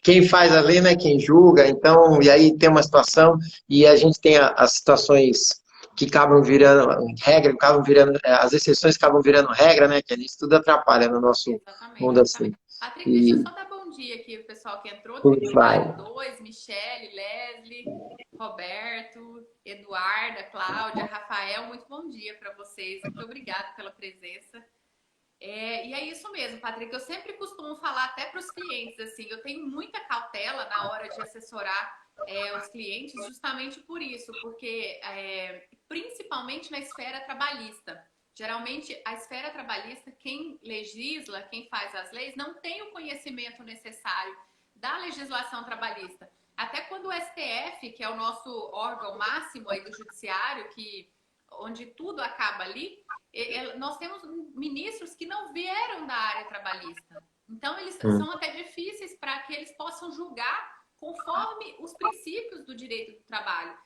Quem faz a lei não é quem julga, então, e aí tem uma situação, e a gente tem as situações que acabam virando regra, acabam virando, as exceções acabam virando regra, né? Que a gente tudo atrapalha no nosso Exatamente, mundo assim. exatamente. Patrick, deixa eu E só dar bom dia aqui pro pessoal que entrou. vai. Tributariário 2, Michele, Leslie, Roberto, Eduarda, Cláudia, Rafael, muito bom dia para vocês. Muito obrigada pela presença. E é isso mesmo, Patrick. Eu sempre costumo falar até para os clientes, assim, eu tenho muita cautela na hora de assessorar os clientes, justamente por isso, porque principalmente na esfera trabalhista. Geralmente, a esfera trabalhista, quem legisla, quem faz as leis, não tem o conhecimento necessário da legislação trabalhista. Até quando o STF, que é o nosso órgão máximo aí do judiciário, onde tudo acaba ali, nós temos ministros que não vieram da área trabalhista. Então, eles Hum. são até difíceis para que eles possam julgar conforme os princípios do direito do trabalho.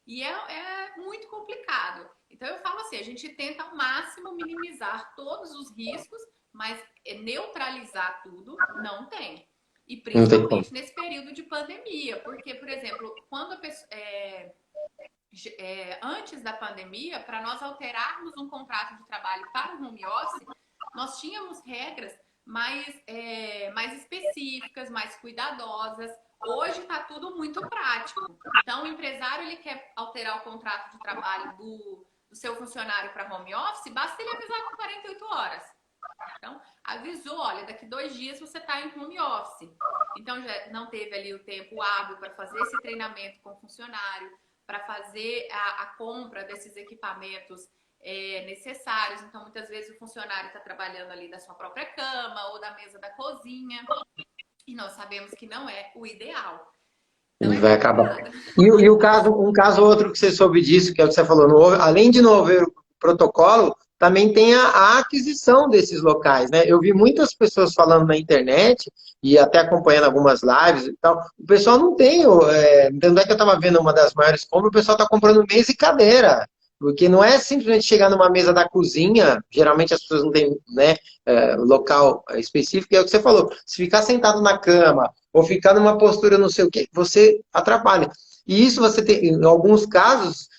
E é muito complicado. Então, eu falo assim, a gente tenta ao máximo minimizar todos os riscos, mas neutralizar tudo não tem. E Não tem como. principalmente nesse período de pandemia, porque, por exemplo, quando a pessoa, antes da pandemia, para nós alterarmos um contrato de trabalho para o home office, nós tínhamos regras mais específicas, mais cuidadosas. Hoje está tudo muito prático. Então, o empresário ele quer alterar o contrato de trabalho do seu funcionário para home office, basta ele avisar com 48 horas. Então, avisou, olha, daqui 2 dias você está em home office. Então, já não teve ali o tempo hábil para fazer esse treinamento com o funcionário, para fazer a compra desses equipamentos necessários. Então, muitas vezes o funcionário está trabalhando ali da sua própria cama ou da mesa da cozinha. E nós sabemos que não é o ideal. Então, E é vai acabar. complicado. E o caso, um caso ou outro que você soube disso, que é o que você falou, além de não haver o protocolo, também tem a aquisição desses locais, né? Eu vi muitas pessoas falando na internet e até acompanhando algumas lives e tal. O pessoal não tem, tanto é que eu estava vendo uma das maiores compras, o pessoal está comprando mesa e cadeira. Porque não é simplesmente chegar numa mesa da cozinha, geralmente as pessoas não têm, né, local específico, é o que você falou. Se ficar sentado na cama, ou ficar numa postura não sei o que, você atrapalha. E isso você tem, em alguns casos,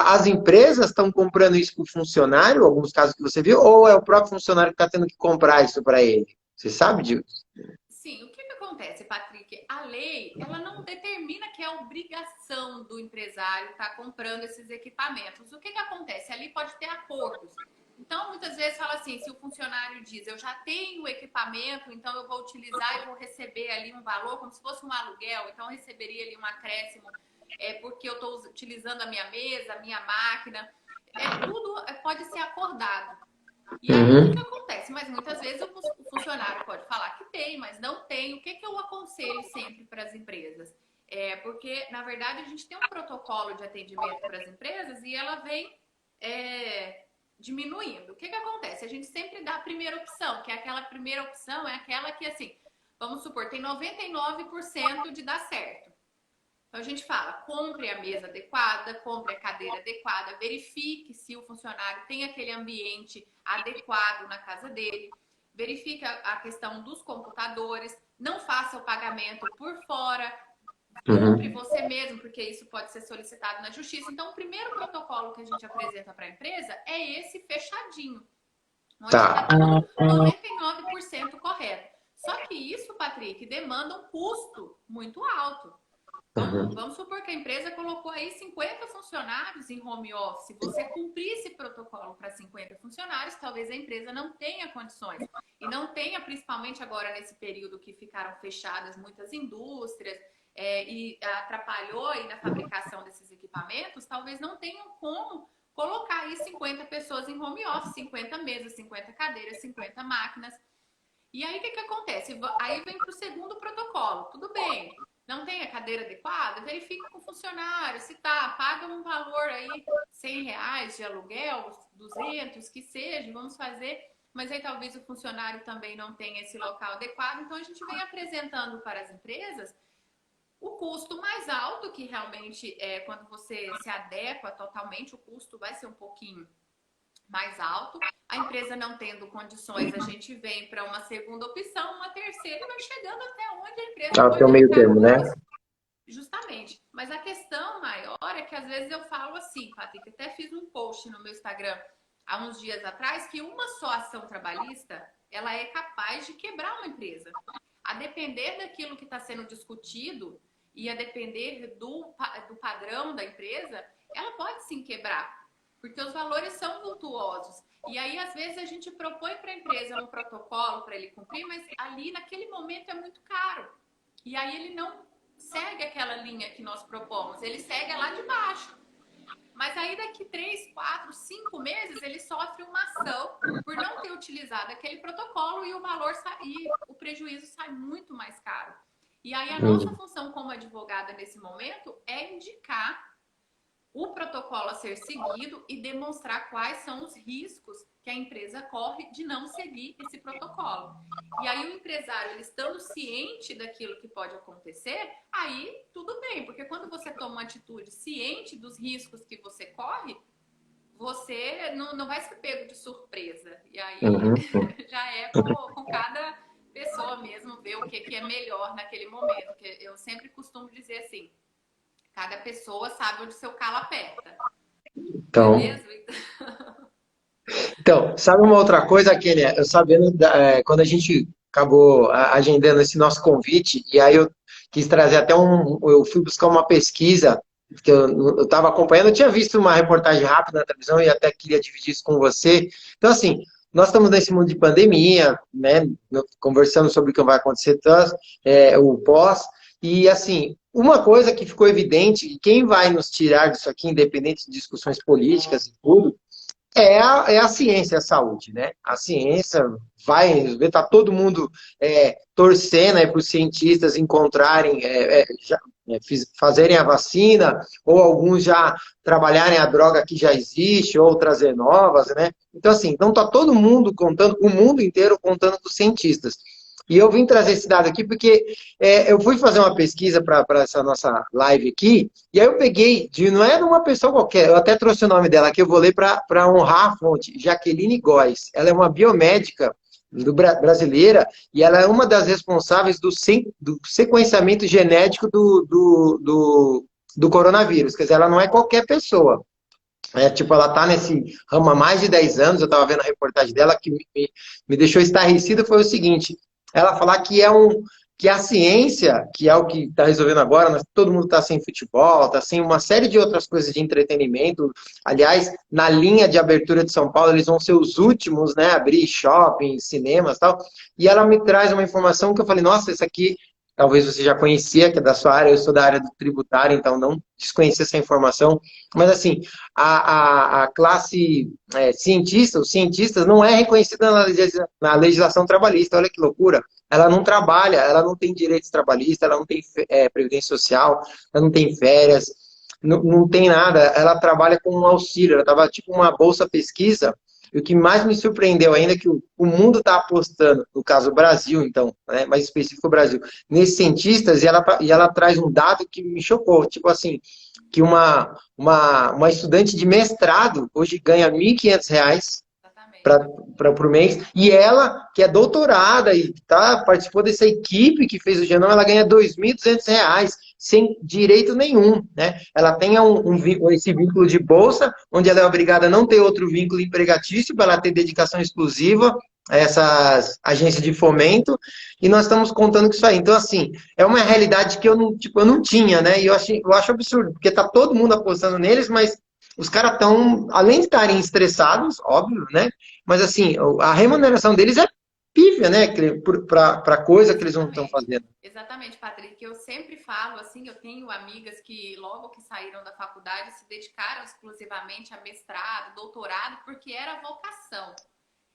as empresas estão comprando isso para o funcionário, alguns casos que você viu, ou é o próprio funcionário que está tendo que comprar isso para ele? Você sabe disso? Sim, o que acontece, Patrick? A lei, ela não determina que é obrigação do empresário estar comprando esses equipamentos. O que acontece? Ali pode ter acordos. Então, muitas vezes fala assim, se o funcionário diz, eu já tenho o equipamento, então eu vou utilizar e vou receber ali um valor, como se fosse um aluguel, então eu receberia ali um acréscimo, porque eu estou utilizando a minha mesa, a minha máquina. Tudo pode ser acordado. E aí, o que Uhum, acontece? Mas muitas vezes o funcionário pode falar que tem, mas não tem. O que eu aconselho sempre para as empresas? Porque, na verdade, a gente tem um protocolo de atendimento para as empresas e ela vem diminuindo. O que acontece? A gente sempre dá a primeira opção, que é aquela primeira opção, é aquela que, assim, vamos supor, tem 99% de dar certo. Então a gente fala, compre a mesa adequada, compre a cadeira adequada, verifique se o funcionário tem aquele ambiente adequado na casa dele, verifique a questão dos computadores, não faça o pagamento por fora, compre uhum. você mesmo, porque isso pode ser solicitado na justiça. Então, o primeiro protocolo que a gente apresenta para a empresa é esse fechadinho, onde está Tá. tudo 99% correto. Só que isso, Patrick, demanda um custo muito alto. Uhum. Vamos supor que a empresa colocou aí 50 funcionários em home office. Se você cumprir esse protocolo para 50 funcionários, talvez a empresa não tenha condições. E não tenha, principalmente agora nesse período que ficaram fechadas muitas indústrias e atrapalhou aí na fabricação desses equipamentos, talvez não tenham como colocar aí 50 pessoas em home office, 50 mesas, 50 cadeiras, 50 máquinas. E aí, o que acontece? Aí vem para o segundo protocolo. Tudo bem, não tem a cadeira adequada? Verifique com o funcionário. Se tá, paga um valor aí, R$ 100 de aluguel, 200, que seja. Vamos fazer mas aí talvez o funcionário também não tenha esse local adequado. Então a gente vem apresentando para as empresas o custo mais alto, que realmente é quando você se adequa totalmente, o custo vai ser um pouquinho mais alto. A empresa não tendo condições, a gente vem para uma segunda opção, uma terceira e vai chegando até onde a empresa Ah, tem pode o meio arcar termo, né? com isso. Justamente. Mas a questão maior é que às vezes eu falo assim, Patrick, até fiz um post no meu Instagram há uns dias atrás, que uma só ação trabalhista, ela é capaz de quebrar uma empresa. A depender daquilo que está sendo discutido e a depender do padrão da empresa, ela pode sim quebrar, porque os valores são vultuosos. E aí, às vezes, a gente propõe para a empresa um protocolo para ele cumprir, mas ali, naquele momento, é muito caro. E aí ele não segue aquela linha que nós propomos, ele segue lá de baixo. Mas aí daqui 3, 4, 5 meses ele sofre uma ação por não ter utilizado aquele protocolo e o valor e o prejuízo sai muito mais caro. E aí a nossa função como advogada nesse momento é indicar o protocolo a ser seguido e demonstrar quais são os riscos que a empresa corre de não seguir esse protocolo. E aí o empresário, ele estando ciente daquilo que pode acontecer, aí tudo bem, porque quando você toma uma atitude ciente dos riscos que você corre, você não vai ser pego de surpresa. E aí Uhum. já é com cada pessoa mesmo ver o que é melhor naquele momento. Porque eu sempre costumo dizer assim, cada pessoa sabe onde seu calo aperta. Não é Então, mesmo? então, sabe uma outra coisa, Kênia? Eu sabendo, quando a gente acabou agendando esse nosso convite, e aí eu quis trazer até eu fui buscar uma pesquisa que eu estava acompanhando, eu tinha visto uma reportagem rápida na televisão e até queria dividir isso com você. Então, assim, nós estamos nesse mundo de pandemia, né, conversando sobre o que vai acontecer, o pós, e assim, uma coisa que ficou evidente, e quem vai nos tirar disso aqui, independente de discussões políticas e tudo, é a ciência, a saúde, né? A ciência vai resolver, tá todo mundo torcendo para os cientistas encontrarem, fazerem a vacina, ou alguns já trabalharem a droga que já existe, ou trazer novas, né? Então, assim, então tá todo mundo contando, o mundo inteiro contando com os cientistas. E eu vim trazer esse dado aqui porque eu fui fazer uma pesquisa para essa nossa live aqui, e aí eu peguei, não é de uma pessoa qualquer, eu até trouxe o nome dela aqui, eu vou ler para honrar a fonte, Jaqueline Góes. Ela é uma biomédica brasileira e ela é uma das responsáveis do sequenciamento genético do coronavírus. Quer dizer, ela não é qualquer pessoa. Tipo, ela está nesse ramo há mais de 10 anos, eu estava vendo a reportagem dela, que me deixou estarrecido, foi o seguinte, ela falar que a ciência, que é o que está resolvendo agora, todo mundo está sem futebol, está sem uma série de outras coisas de entretenimento. Aliás, na linha de abertura de São Paulo, eles vão ser os últimos, né, a abrir shopping, cinemas e tal. E ela me traz uma informação que eu falei, nossa, isso aqui talvez você já conhecia, que é da sua área, eu sou da área do tributário, então não desconhecia essa informação. Mas assim, a classe cientista, os cientistas, não é reconhecida na legislação trabalhista. Olha que loucura. Ela não trabalha, ela não tem direitos trabalhistas, ela não tem previdência social, ela não tem férias, não tem nada. Ela trabalha com um auxílio, ela estava tipo uma bolsa pesquisa. E o que mais me surpreendeu ainda é que o mundo está apostando, no caso o Brasil, então, né, mais específico o Brasil, nesses cientistas, e ela traz um dado que me chocou. Tipo assim, que uma estudante de mestrado hoje ganha R$ 1.500 Exatamente. para o mês, e ela, que é doutorada e participou dessa equipe que fez o genoma, ela ganha R$ 2.200 sem direito nenhum, né? Ela tem esse vínculo de bolsa, onde ela é obrigada a não ter outro vínculo empregatício, para ela ter dedicação exclusiva a essas agências de fomento, e nós estamos contando com isso aí. Então, assim, é uma realidade que eu não tinha, né? E eu acho absurdo, porque tá todo mundo apostando neles, mas os caras estão, além de estarem estressados, óbvio, né? Mas assim, a remuneração deles é pífia, né? Para coisa que eles não estão Exatamente. fazendo. Exatamente, Patrick. Eu sempre falo assim, eu tenho amigas que logo que saíram da faculdade se dedicaram exclusivamente a mestrado, doutorado, porque era vocação.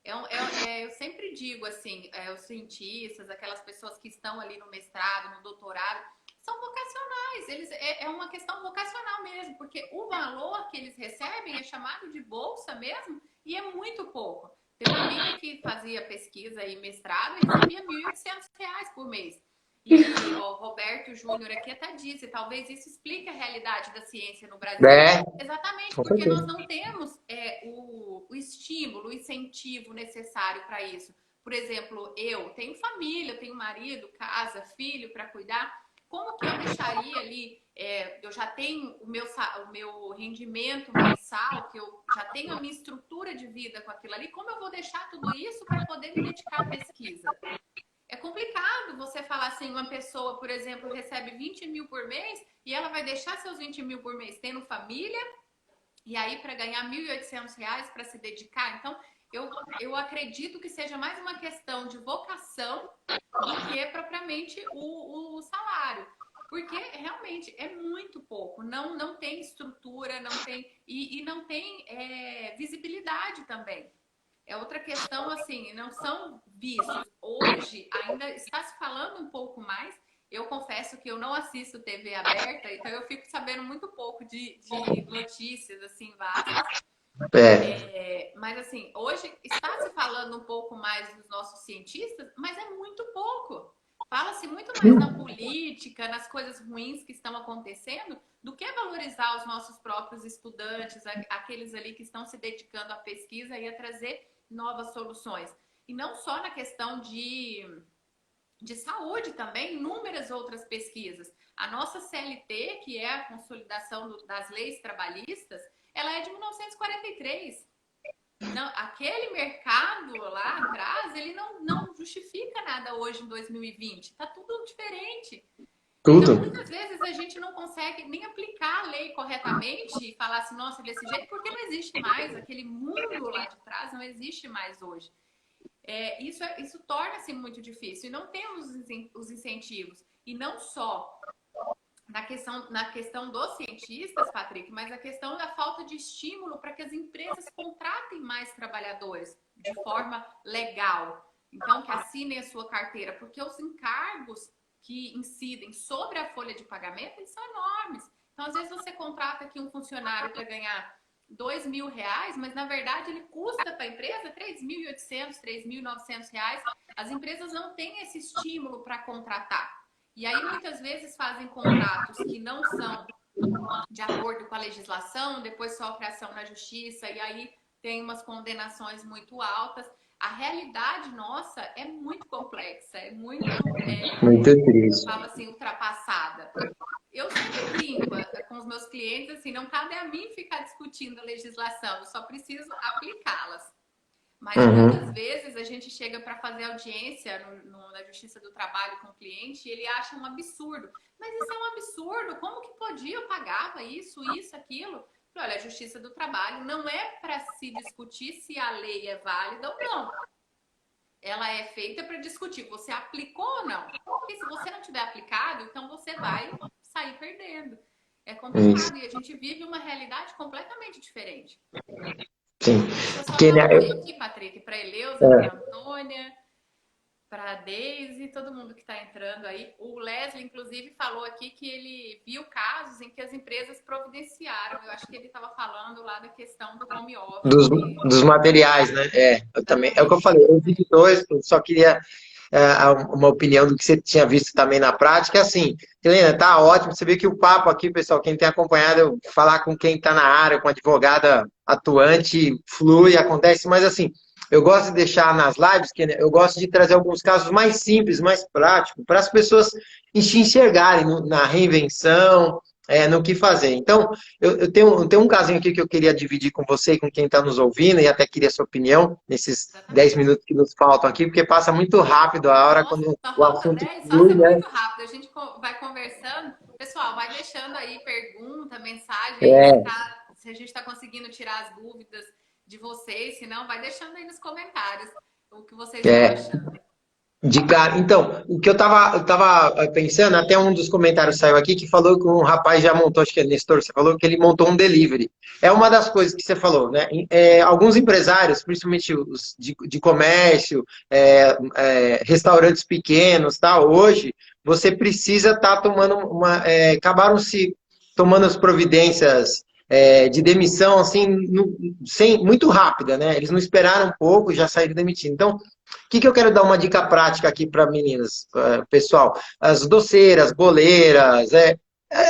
Eu sempre digo assim, os cientistas, aquelas pessoas que estão ali no mestrado, no doutorado, são vocacionais. É uma questão vocacional mesmo, porque o valor que eles recebem é chamado de bolsa mesmo e é muito pouco. Tem uma amiga que fazia pesquisa e mestrado e recebia R$ 1.800 por mês. E o Roberto Júnior aqui até disse, talvez isso explique a realidade da ciência no Brasil. É, Exatamente, com porque nós certeza. não temos o estímulo, o incentivo necessário para isso. Por exemplo, eu tenho família, eu tenho marido, casa, filho para cuidar. Como que eu deixaria ali, eu já tenho o meu rendimento mensal, que eu já tenho a minha estrutura de vida com aquilo ali, como eu vou deixar tudo isso para poder me dedicar à pesquisa? É complicado você falar assim, uma pessoa, por exemplo, recebe 20 mil por mês e ela vai deixar seus 20 mil por mês tendo família e aí para ganhar R$ 1.800 para se dedicar. Então, eu acredito que seja mais uma questão de vocação do que propriamente o salário. Porque realmente é muito pouco, não tem estrutura, não tem e não tem visibilidade também. É outra questão, assim, não são vistos. Hoje ainda está se falando um pouco mais. Eu confesso que eu não assisto TV aberta, então eu fico sabendo muito pouco de notícias, assim, vastas. É, Mas, assim, hoje está se falando um pouco mais dos nossos cientistas, mas é muito pouco. Fala-se muito mais na política, nas coisas ruins que estão acontecendo, do que valorizar os nossos próprios estudantes, aqueles ali que estão se dedicando à pesquisa e a trazer novas soluções. E não só na questão de saúde também, inúmeras outras pesquisas. A nossa CLT, que é a consolidação das leis trabalhistas, ela é de 1943. Não, aquele mercado lá atrás, ele não justifica nada hoje em 2020. Está tudo diferente. Então, tudo. muitas vezes a gente não consegue nem aplicar a lei corretamente e falar assim, nossa, desse jeito, porque não existe mais. Aquele mundo lá de trás não existe mais hoje. Isso torna-se muito difícil. E não temos os incentivos. E não só na questão dos cientistas, Patrick, mas a questão da falta de estímulo para que as empresas contratem mais trabalhadores de forma legal. Então, que assinem a sua carteira, porque os encargos que incidem sobre a folha de pagamento, eles são enormes. Então, às vezes você contrata aqui um funcionário para ganhar R$ 2.000, mas na verdade ele custa para a empresa R$ 3.800, R$ 3.900. As empresas não têm esse estímulo para contratar. E aí muitas vezes fazem contratos que não são de acordo com a legislação, depois sofre ação na justiça e aí tem umas condenações muito altas. A realidade nossa é muito complexa, é muito, Muito eu triste. falo assim, ultrapassada. Eu sempre brinco com os meus clientes, assim, não cabe a mim ficar discutindo a legislação, eu só preciso aplicá-las. Mas muitas Uhum. vezes a gente chega para fazer audiência na Justiça do Trabalho com o cliente e ele acha um absurdo. Mas isso é um absurdo, como que podia? Eu pagava isso, aquilo. Olha, a Justiça do Trabalho não é para se discutir se a lei é válida ou não. Ela é feita para discutir, você aplicou ou não? Porque se você não tiver aplicado, então você vai sair perdendo. É Isso. complicado e a gente vive uma realidade completamente diferente. Sim. Deixa eu só Que, dar né, um oi aqui, Patrick, para Eleusa, para Antônia, para Deise, todo mundo que está entrando aí. O Leslie, inclusive, falou aqui que ele viu casos em que as empresas providenciaram. Eu acho que ele estava falando lá da questão do home dos, office. dos materiais, né? Eu também. É o que eu falei, eu vi de dois, eu só queria uma opinião do que você tinha visto também na prática. Assim, Helena, tá ótimo. Você vê que o papo aqui, pessoal, quem tem acompanhado, eu falar com quem está na área, com advogada atuante, flui, acontece, mas assim, eu gosto de deixar nas lives, que eu gosto de trazer alguns casos mais simples, mais práticos, para as pessoas se enxergarem na reinvenção, no que fazer. Então, eu tenho um casinho aqui que eu queria dividir com você e com quem está nos ouvindo, e até queria a sua opinião nesses 10 Exatamente. minutos que nos faltam aqui, porque passa muito rápido a hora Nossa, quando só o falta assunto 10, só flui, ser né? muito rápido. A gente vai conversando. Pessoal, vai deixando aí pergunta, mensagem aí, É, se a gente está conseguindo tirar as dúvidas de vocês. Se não, vai deixando aí nos comentários o que vocês estão é, achando. de cara. Então, o que eu tava pensando, até um dos comentários saiu aqui que falou que um rapaz já montou, acho que é Nestor, você falou que ele montou um delivery. É uma das coisas que você falou, né? Alguns empresários, principalmente os de comércio, restaurantes pequenos, tá? Hoje, você precisa estar tomando acabaram se tomando as providências de demissão, assim, muito rápida, né? Eles não esperaram um pouco e já saíram demitindo. Então, o que eu quero dar uma dica prática aqui para meninas, pessoal? As doceiras, boleiras,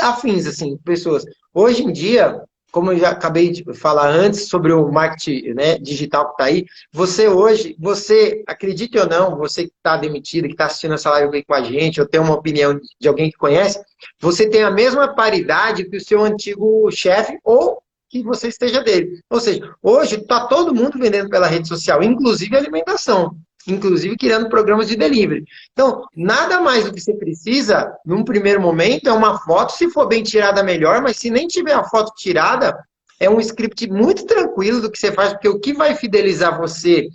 afins, assim, pessoas. Hoje em dia, como eu já acabei de falar antes sobre o marketing, né, digital que está aí, você, acredite ou não, você que está demitido, que está assistindo essa live aí com a gente, ou tem uma opinião de alguém que conhece, você tem a mesma paridade que o seu antigo chefe ou que você esteja dele. Ou seja, hoje está todo mundo vendendo pela rede social, inclusive alimentação, inclusive criando programas de delivery. Então, nada mais do que você precisa, num primeiro momento, é uma foto, se for bem tirada, melhor, mas se nem tiver a foto tirada, é um script muito tranquilo do que você faz, porque o que vai fidelizar você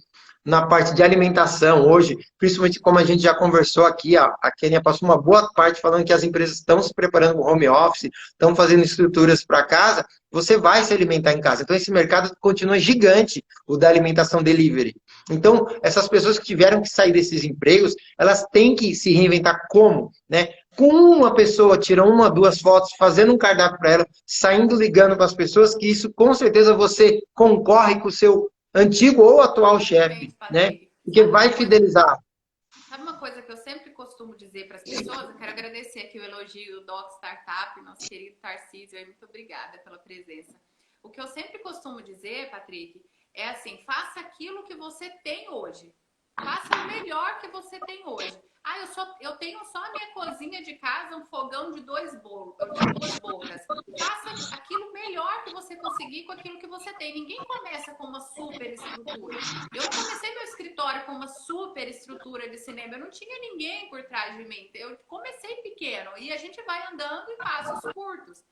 na parte de alimentação hoje, principalmente como a gente já conversou aqui, a Kênia passou uma boa parte falando que as empresas estão se preparando para o home office, estão fazendo estruturas para casa, você vai se alimentar em casa. Então esse mercado continua gigante, o da alimentação delivery. Então essas pessoas que tiveram que sair desses empregos, elas têm que se reinventar como, né? Com uma pessoa, tirando uma, duas fotos, fazendo um cardápio para ela, saindo ligando para as pessoas, que isso com certeza você concorre com o seu antigo ou atual chefe, Exatamente, né? Patrick. Porque vai fidelizar. Sabe uma coisa que eu sempre costumo dizer para as pessoas? Eu quero agradecer aqui o elogio do Doc Startup, nosso querido Tarcísio, muito obrigada pela presença. O que eu sempre costumo dizer, Patrick, é assim, faça aquilo que você tem hoje. Faça o melhor que você tem hoje. Ah, eu tenho só a minha cozinha de casa, um fogão de duas bocas. Faça aquilo melhor que você conseguir com aquilo que você tem. Ninguém começa com uma super estrutura. Eu não comecei meu escritório com uma super estrutura de cinema. Eu não tinha ninguém por trás de mim. Eu comecei pequeno e a gente vai andando em passos curtos.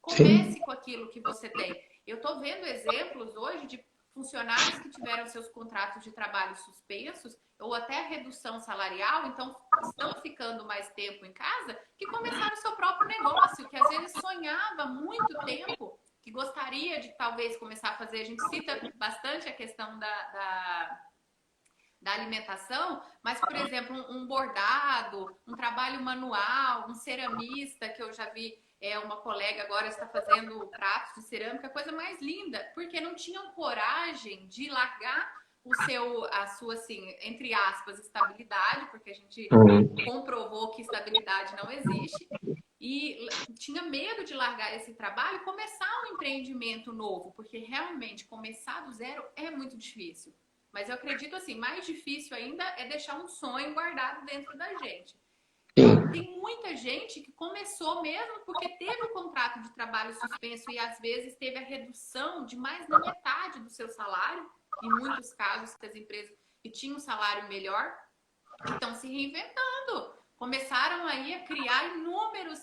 Comece com aquilo que você tem. Eu estou vendo exemplos hoje de funcionários que tiveram seus contratos de trabalho suspensos ou até redução salarial, então estão ficando mais tempo em casa, que começaram o seu próprio negócio, que às vezes sonhava há muito tempo, que gostaria de talvez começar a fazer. A gente cita bastante a questão da alimentação, mas, por exemplo, um bordado, um trabalho manual, um ceramista, que eu já vi uma colega agora está fazendo pratos de cerâmica, coisa mais linda, porque não tinham coragem de largar a sua, assim, entre aspas, estabilidade, porque a gente comprovou que estabilidade não existe, e tinha medo de largar esse trabalho e começar um empreendimento novo, porque realmente começar do zero é muito difícil. Mas eu acredito assim, mais difícil ainda é deixar um sonho guardado dentro da gente. Tem muita gente que começou mesmo porque teve o contrato de trabalho suspenso e às vezes teve a redução de mais da metade do seu salário, em muitos casos que as empresas que tinham um salário melhor, estão se reinventando. Começaram aí a criar inúmeros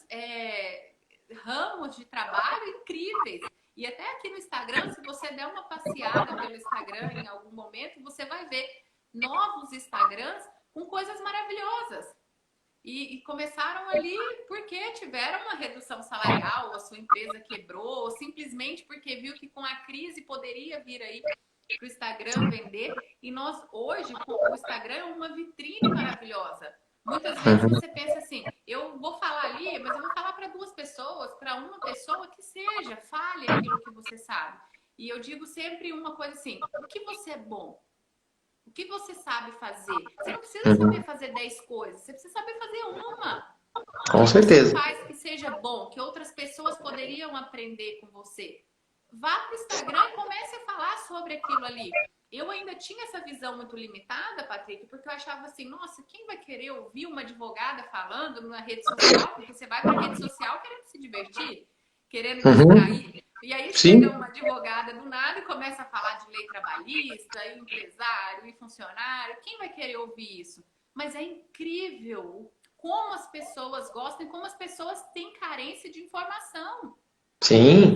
ramos de trabalho incríveis. E até aqui no Instagram, se você der uma passeada pelo Instagram em algum momento, você vai ver novos Instagrams com coisas maravilhosas. E começaram ali porque tiveram uma redução salarial, a sua empresa quebrou, ou simplesmente porque viu que com a crise poderia vir aí para o Instagram vender. E nós hoje, o Instagram é uma vitrine maravilhosa. Muitas vezes você pensa assim, eu vou falar ali, mas eu vou falar para duas pessoas, para uma pessoa que seja, fale aquilo que você sabe. E eu digo sempre uma coisa assim, o que você é bom? O que você sabe fazer? Você não precisa saber fazer 10 coisas, você precisa saber fazer uma. Com O que certeza. você faz que seja bom, que outras pessoas poderiam aprender com você? Vá para o Instagram e comece a falar sobre aquilo ali. Eu ainda tinha essa visão muito limitada, Patrick, porque eu achava assim, nossa, quem vai querer ouvir uma advogada falando na rede social? Porque você vai para a rede social querendo se divertir, querendo distrair. E aí chega uma advogada do nada e começa a falar de lei trabalhista, e empresário, e funcionário. Quem vai querer ouvir isso? Mas é incrível como as pessoas gostam e como as pessoas têm carência de informação. Sim.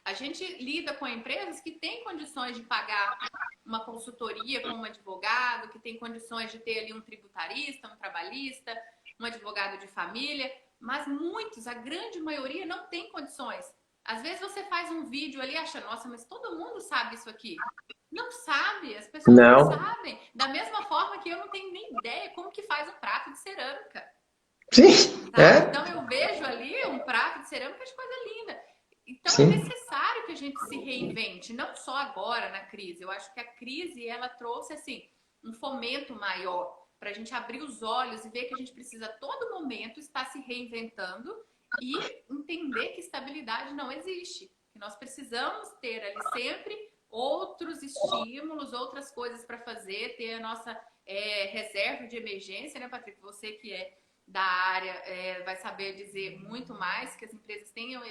A gente lida com empresas que têm condições de pagar uma consultoria com um advogado, que tem condições de ter ali um tributarista, um trabalhista, um advogado de família, mas muitos, a grande maioria, não tem condições. Às vezes você faz um vídeo ali e acha, nossa, mas todo mundo sabe isso aqui. Não sabe, as pessoas não sabem. Da mesma forma que eu não tenho nem ideia como que faz um prato de cerâmica. Sim, Então eu vejo ali um prato de cerâmica de coisa linda. Então é Sim. necessário que a gente se reinvente, não só agora na crise. Eu acho que a crise ela trouxe assim um fomento maior para a gente abrir os olhos e ver que a gente precisa a todo momento estar se reinventando e entender que estabilidade não existe. Que nós precisamos ter ali sempre outros estímulos, outras coisas para fazer, ter a nossa reserva de emergência, né, Patrick? Você que é da área vai saber dizer muito mais, que as empresas tenham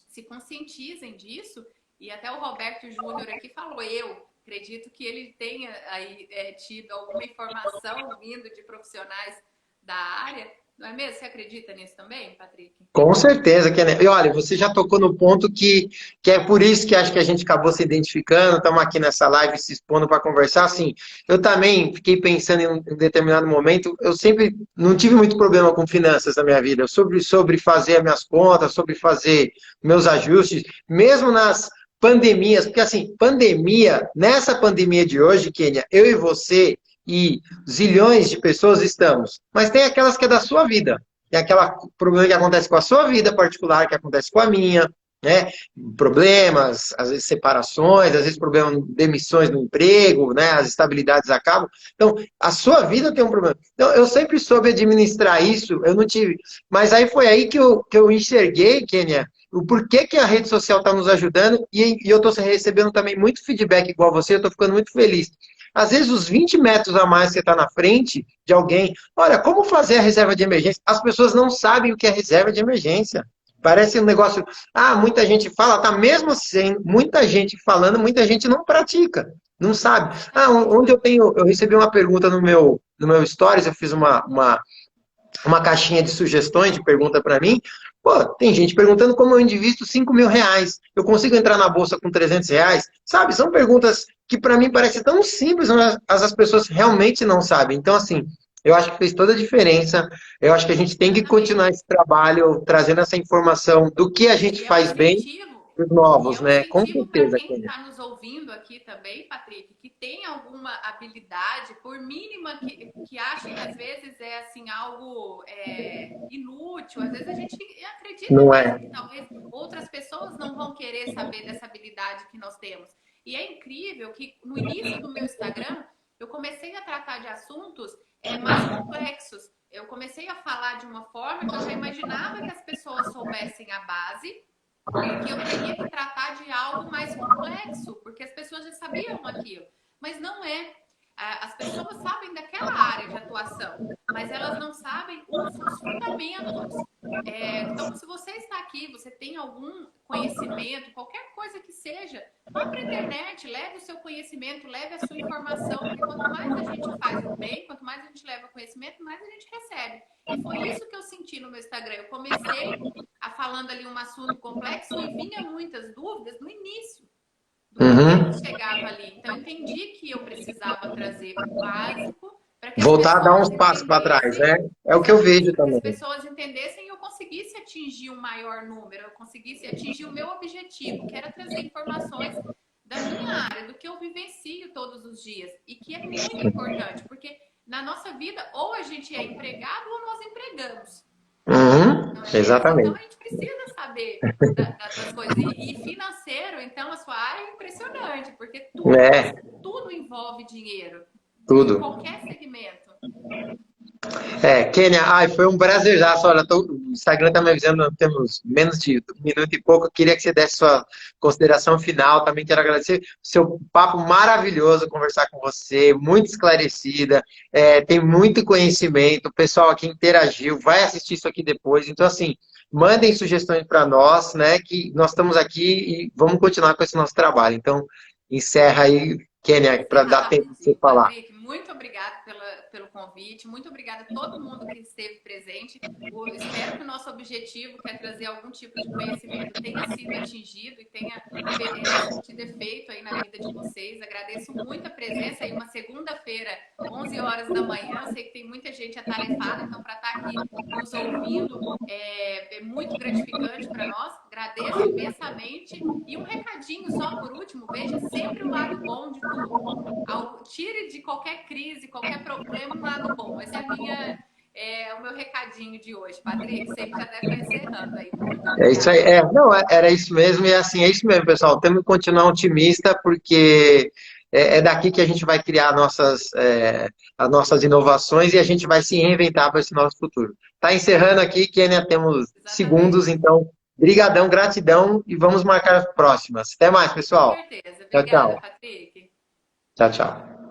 se conscientizem disso. E até o Roberto Júnior aqui falou, eu acredito que ele tenha aí tido alguma informação vindo de profissionais da área. Não é mesmo? Você acredita nisso também, Patrick? Com certeza, Kenia. E olha, você já tocou no ponto que é por isso que acho que a gente acabou se identificando, estamos aqui nessa live se expondo para conversar. Assim, eu também fiquei pensando em um determinado momento, eu sempre não tive muito problema com finanças na minha vida, sobre fazer as minhas contas, sobre fazer meus ajustes, mesmo nas pandemias, porque assim, pandemia, nessa pandemia de hoje, Kenia, eu e você e zilhões de pessoas estamos, mas tem aquelas que é da sua vida. Tem aquele problema que acontece com a sua vida particular, que acontece com a minha, né? Problemas, às vezes separações, às vezes problemas, demissões no emprego, né? As estabilidades acabam. Então, a sua vida tem um problema. Então, eu sempre soube administrar isso, eu não tive. Mas aí foi aí que eu enxerguei, Kênia, o porquê que a rede social está nos ajudando e eu estou recebendo também muito feedback igual você, eu estou ficando muito feliz. Às vezes, os 20 metros a mais que você está na frente de alguém, olha, como fazer a reserva de emergência? As pessoas não sabem o que é reserva de emergência. Parece um negócio. Ah, muita gente fala, tá mesmo assim, muita gente falando, muita gente não pratica, não sabe. Ah, onde eu recebi uma pergunta no meu Stories, eu fiz uma caixinha de sugestões, de pergunta para mim. Pô, tem gente perguntando como eu invisto R$ 5.000. Eu consigo entrar na bolsa com R$ 300? Sabe, são perguntas que para mim parecem tão simples, mas as pessoas realmente não sabem. Então, assim, eu acho que fez toda a diferença. Eu acho que a gente tem que continuar Exatamente. esse trabalho, trazendo essa informação do que a gente E é um faz bem incentivo. para os E novos, é um né? Com incentivo para certeza, quem Kênia. está nos ouvindo aqui também, Patrick, que tem alguma habilidade, por mínima que acha que às vezes é assim algo inútil. Às vezes a gente acredita Não mesmo é? que talvez outras pessoas não vão querer saber dessa habilidade que nós temos. E é incrível que no início do meu Instagram eu comecei a tratar de assuntos mais complexos. Eu comecei a falar de uma forma que eu já imaginava que as pessoas soubessem a base e que eu teria que tratar de algo mais complexo, porque as pessoas já sabiam aquilo. Mas não é. As pessoas sabem daquela área de atuação, mas elas não sabem os fundamentos. Então, se você está aqui, você tem algum conhecimento, qualquer coisa que seja, vá para a internet, leve o seu conhecimento, leve a sua informação, porque quanto mais a gente faz o bem, quanto mais a gente leva conhecimento, mais a gente recebe. E foi isso que eu senti no meu Instagram. Eu comecei falando ali um assunto complexo e vinha muitas dúvidas no início, do que Uhum. chegava ali. Então, eu entendi que eu precisava trazer o básico para que as Voltar a dar pessoas uns passos para trás, entendessem, né? É o que eu exatamente, vejo para que as também. pessoas entendessem e eu conseguisse atingir um maior número, eu conseguisse atingir o meu objetivo, que era trazer informações da minha área, do que eu vivencio todos os dias, e que é muito importante, porque na nossa vida, ou a gente é empregado ou nós empregamos. Uhum. Não é mesmo? Então a Exatamente. gente precisa saber das coisas. E financeiro, então, a sua área é impressionante, porque É, tudo envolve dinheiro, em tudo. qualquer segmento. Kênia, ai, foi um prazerzaço. Olha, o Instagram está me avisando, nós temos menos de 1 minuto e pouco. Eu queria que você desse sua consideração final. Também quero agradecer o seu papo maravilhoso, conversar com você, muito esclarecida, tem muito conhecimento. O pessoal aqui interagiu, vai assistir isso aqui depois. Então, assim, mandem sugestões para nós, né? Que nós estamos aqui e vamos continuar com esse nosso trabalho. Então, encerra aí, Vou Kênia, para encerrar dar tempo de você rapidinho. falar. Patrick, muito obrigada pelo convite, muito obrigada a todo mundo que esteve presente. Espero que o nosso objetivo, que é trazer algum tipo de conhecimento, tenha sido atingido e tenha surtido efeito aí na vida de vocês. Agradeço muito a presença aí, uma segunda-feira, 11 horas da manhã. Eu sei que tem muita gente atarefada, então para estar aqui nos ouvindo é muito gratificante para nós. Agradeço imensamente. E um recadinho só por último, veja sempre o lado bom de tudo. Tire de qualquer crise, qualquer problema um lado bom. Essa é o meu recadinho de hoje, Patrick. Você já deve estar encerrando aí por onde eu É isso tô. aí. Não, era isso mesmo, e assim, é isso mesmo, pessoal. Temos que continuar otimista, porque é daqui que a gente vai criar as nossas inovações e a gente vai se reinventar para esse nosso futuro. Tá encerrando aqui, Kênia, temos segundos, Exatamente. então, brigadão, gratidão e vamos marcar as próximas. Até mais, Com pessoal. certeza. Tchau, Obrigada, tchau. Patrick. Tchau, tchau.